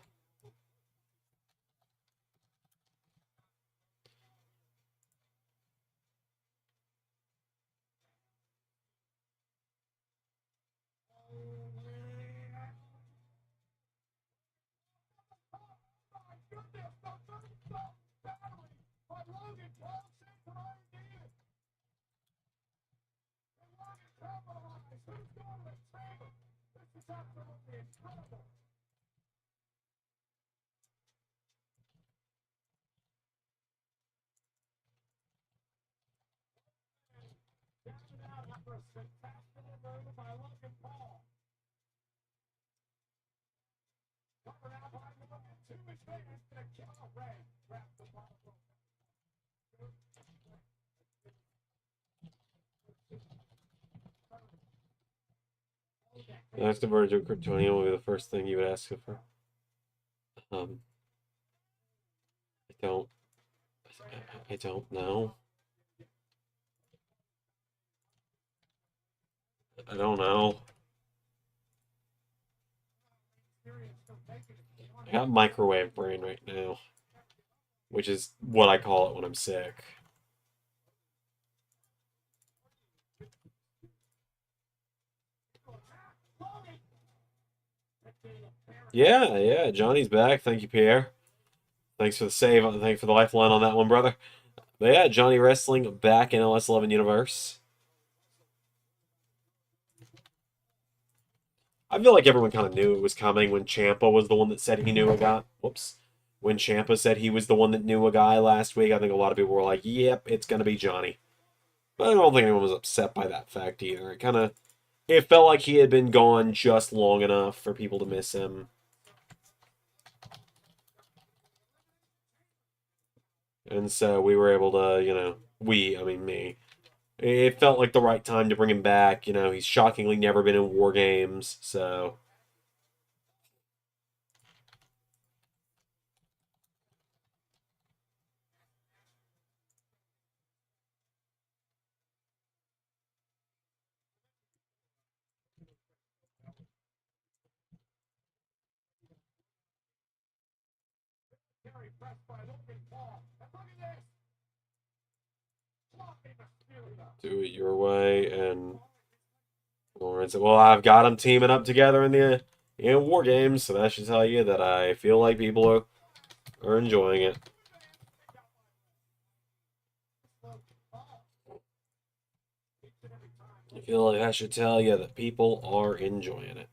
The next converted to a Kryptonian will be the first thing you would ask for. I don't. I don't know. I don't know. I got microwave brain right now, which is what I call it when I'm sick. Yeah, Johnny's back. Thank you, Pierre. Thanks for the save. Thanks for the lifeline on that one, brother. But yeah, Johnny Wrestling back in LS11 universe. I feel like everyone kind of knew it was coming when Ciampa was the one that said he knew a guy. Whoops. When Ciampa said he was the one that knew a guy last week, I think a lot of people were like, yep, it's going to be Johnny. But I don't think anyone was upset by that fact either. It felt like he had been gone just long enough for people to miss him. And so we were able to, I mean me. It felt like the right time to bring him back. He's shockingly never been in War Games, so. Do it your way, and Lawrence. Well, I've got them teaming up together in War Games, so that should tell you that I feel like people are enjoying it. I feel like that should tell you that people are enjoying it.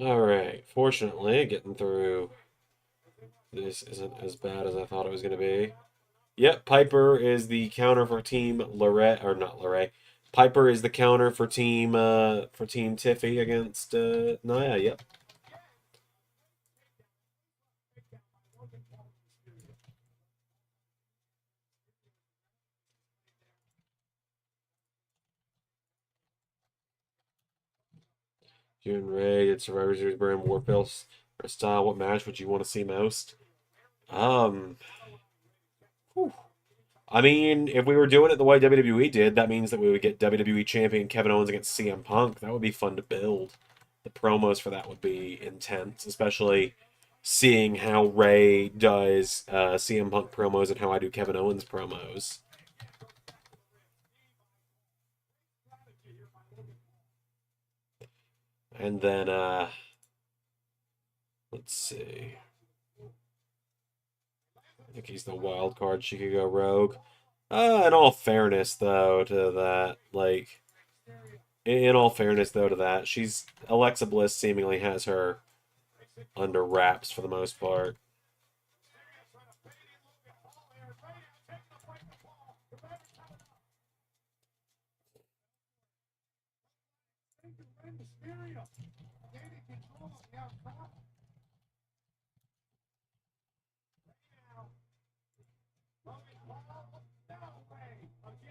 Alright, fortunately, getting through this isn't as bad as I thought it was going to be. Yep, Piper is the counter for Team Lorette, or not Lorette. Piper is the counter for Team Tiffy against Naya. Yep. June Ray did Survivor Series brand Warfield style. What match would you want to see most? Whew. I mean, if we were doing it the way WWE did, that means that we would get WWE Champion Kevin Owens against CM Punk. That would be fun to build. The promos for that would be intense, especially seeing how Ray does CM Punk promos and how I do Kevin Owens promos. And then, let's see. I think he's the wild card. She could go rogue. In all fairness, though, to that, like, in all fairness, though, to that, Alexa Bliss seemingly has her under wraps for the most part.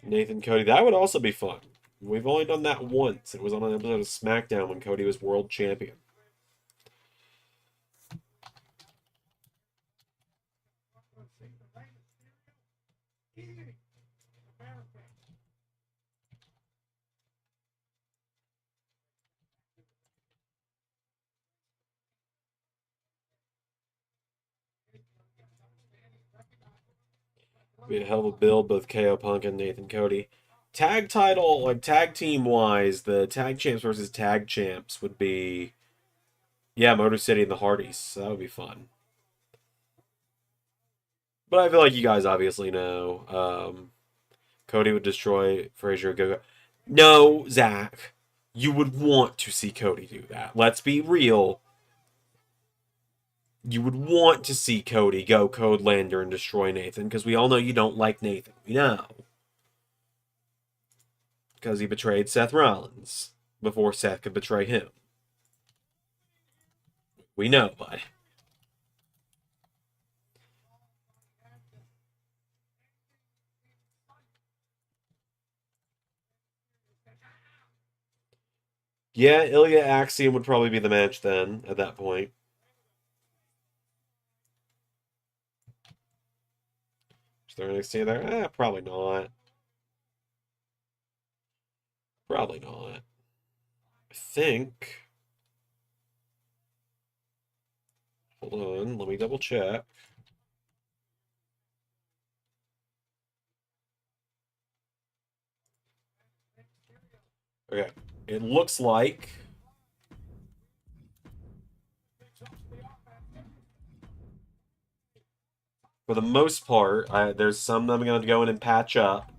Nathan Cody, that would also be fun. We've only done that once. It was on an episode of SmackDown when Cody was world champion. Be a hell of a build, both KO Punk and Nathan Cody. Tag title, like tag team wise, the tag champs versus tag champs would be, yeah, Motor City and the Hardys. So that would be fun. But I feel like you guys obviously know. Cody would destroy Frazier. Go. No, Zach, you would want to see Cody do that. Let's be real. You would want to see Cody go Code Lander and destroy Nathan, because we all know you don't like Nathan. We know. Because he betrayed Seth Rollins before Seth could betray him. We know, bud. Yeah, Ilya Axiom would probably be the match then, at that point. Is there NXT there? Probably not. Probably not. I think. Hold on, let me double check. Okay, it looks like for the most part, there's some that I'm going to go in and patch up.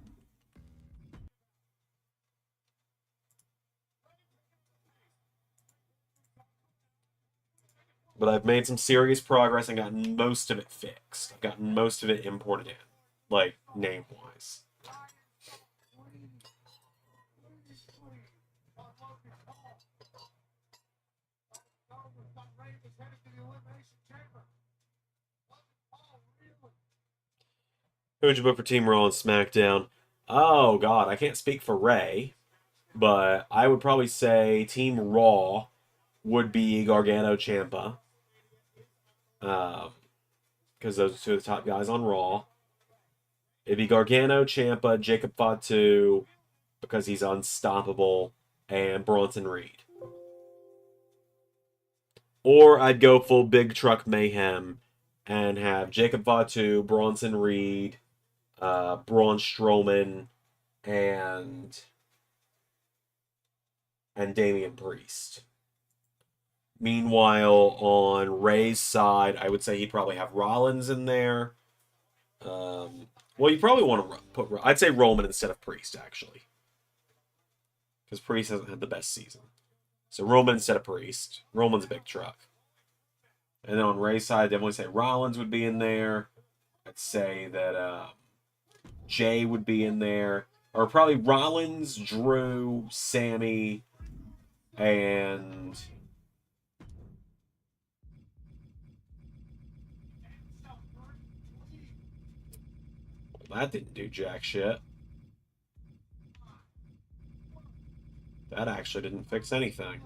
But I've made some serious progress and gotten most of it fixed. I've gotten most of it imported in, like name-wise. Who would you book for Team Raw and SmackDown? Oh God, I can't speak for Ray, but I would probably say Team Raw would be Gargano Ciampa, because those are two of the top guys on Raw. It'd be Gargano, Ciampa, Jacob Fatu, because he's unstoppable, and Bronson Reed. Or I'd go full Big Truck Mayhem and have Jacob Fatu, Bronson Reed, Braun Strowman, and Damian Priest. Meanwhile, on Ray's side, I would say he'd probably have Rollins in there. Well, you probably want to put... I'd say Roman instead of Priest, actually. Because Priest hasn't had the best season. So Roman instead of Priest. Roman's a big truck. And then on Ray's side, I'd definitely say Rollins would be in there. I'd say that Jay would be in there. Or probably Rollins, Drew, Sammy, and... Well, that didn't do jack shit. That actually didn't fix anything.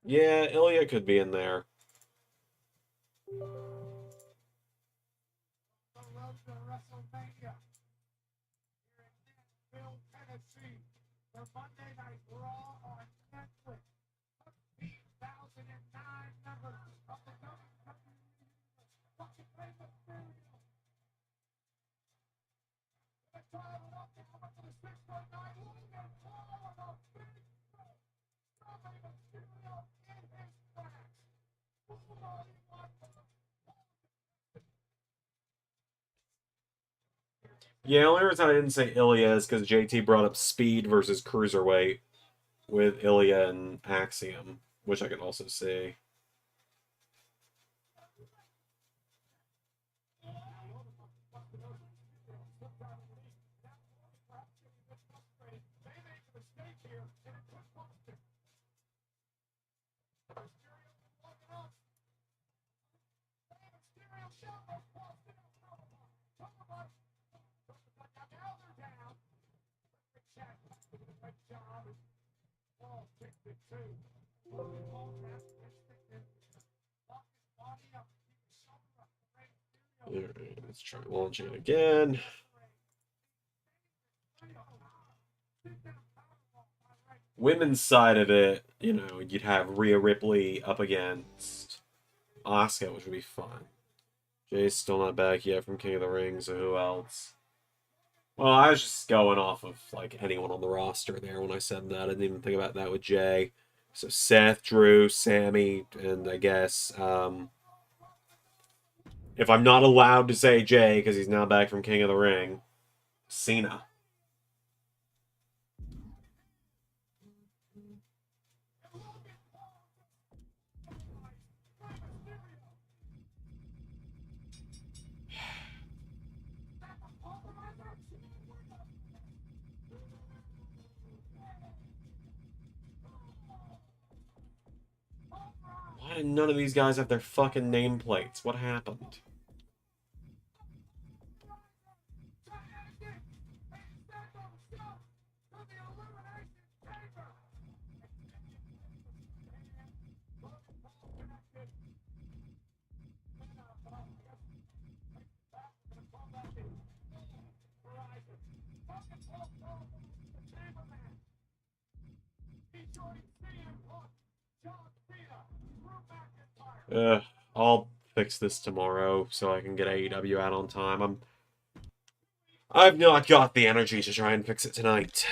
Yeah, Ilya could be in there. Yeah, the only reason I didn't say Ilya is because JT brought up speed versus cruiserweight with Ilya and Axiom, which I can also see. Alright, let's try launching it again. Women's side of it, you know, you'd have Rhea Ripley up against Asuka, which would be fun. Jay's still not back yet from King of the Ring, so who else? Well, I was just going off of like anyone on the roster there when I said that. I didn't even think about that with Jay. So Seth, Drew, Sammy, and I guess if I'm not allowed to say Jay because he's now back from King of the Ring, Cena. Why did none of these guys have their fucking nameplates? What happened? I'll fix this tomorrow so I can get AEW out on time. I've not got the energy to try and fix it tonight.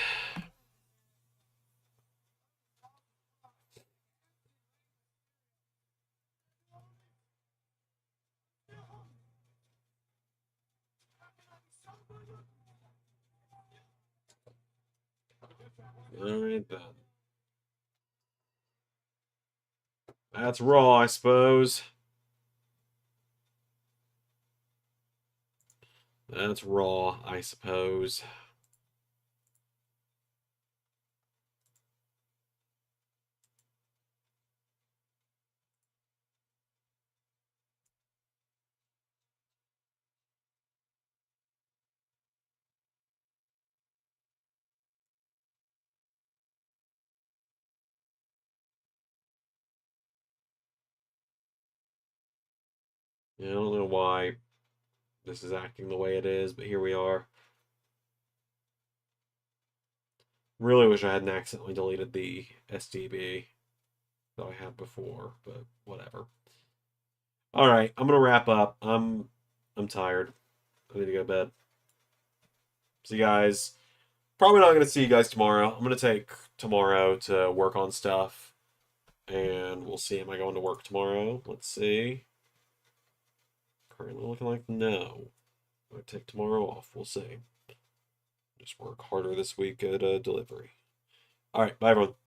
Alright then. That's Raw, I suppose. That's Raw, I suppose. Yeah, I don't know why this is acting the way it is, but here we are. Really wish I hadn't accidentally deleted the SDB that I had before, but whatever. All right, I'm gonna wrap up. I'm tired. I need to go to bed. See you guys. Probably not gonna see you guys tomorrow. I'm gonna take tomorrow to work on stuff, and we'll see. Am I going to work tomorrow? Let's see. Currently looking like no. I take tomorrow off. We'll see. Just work harder this week at delivery. All right, bye everyone.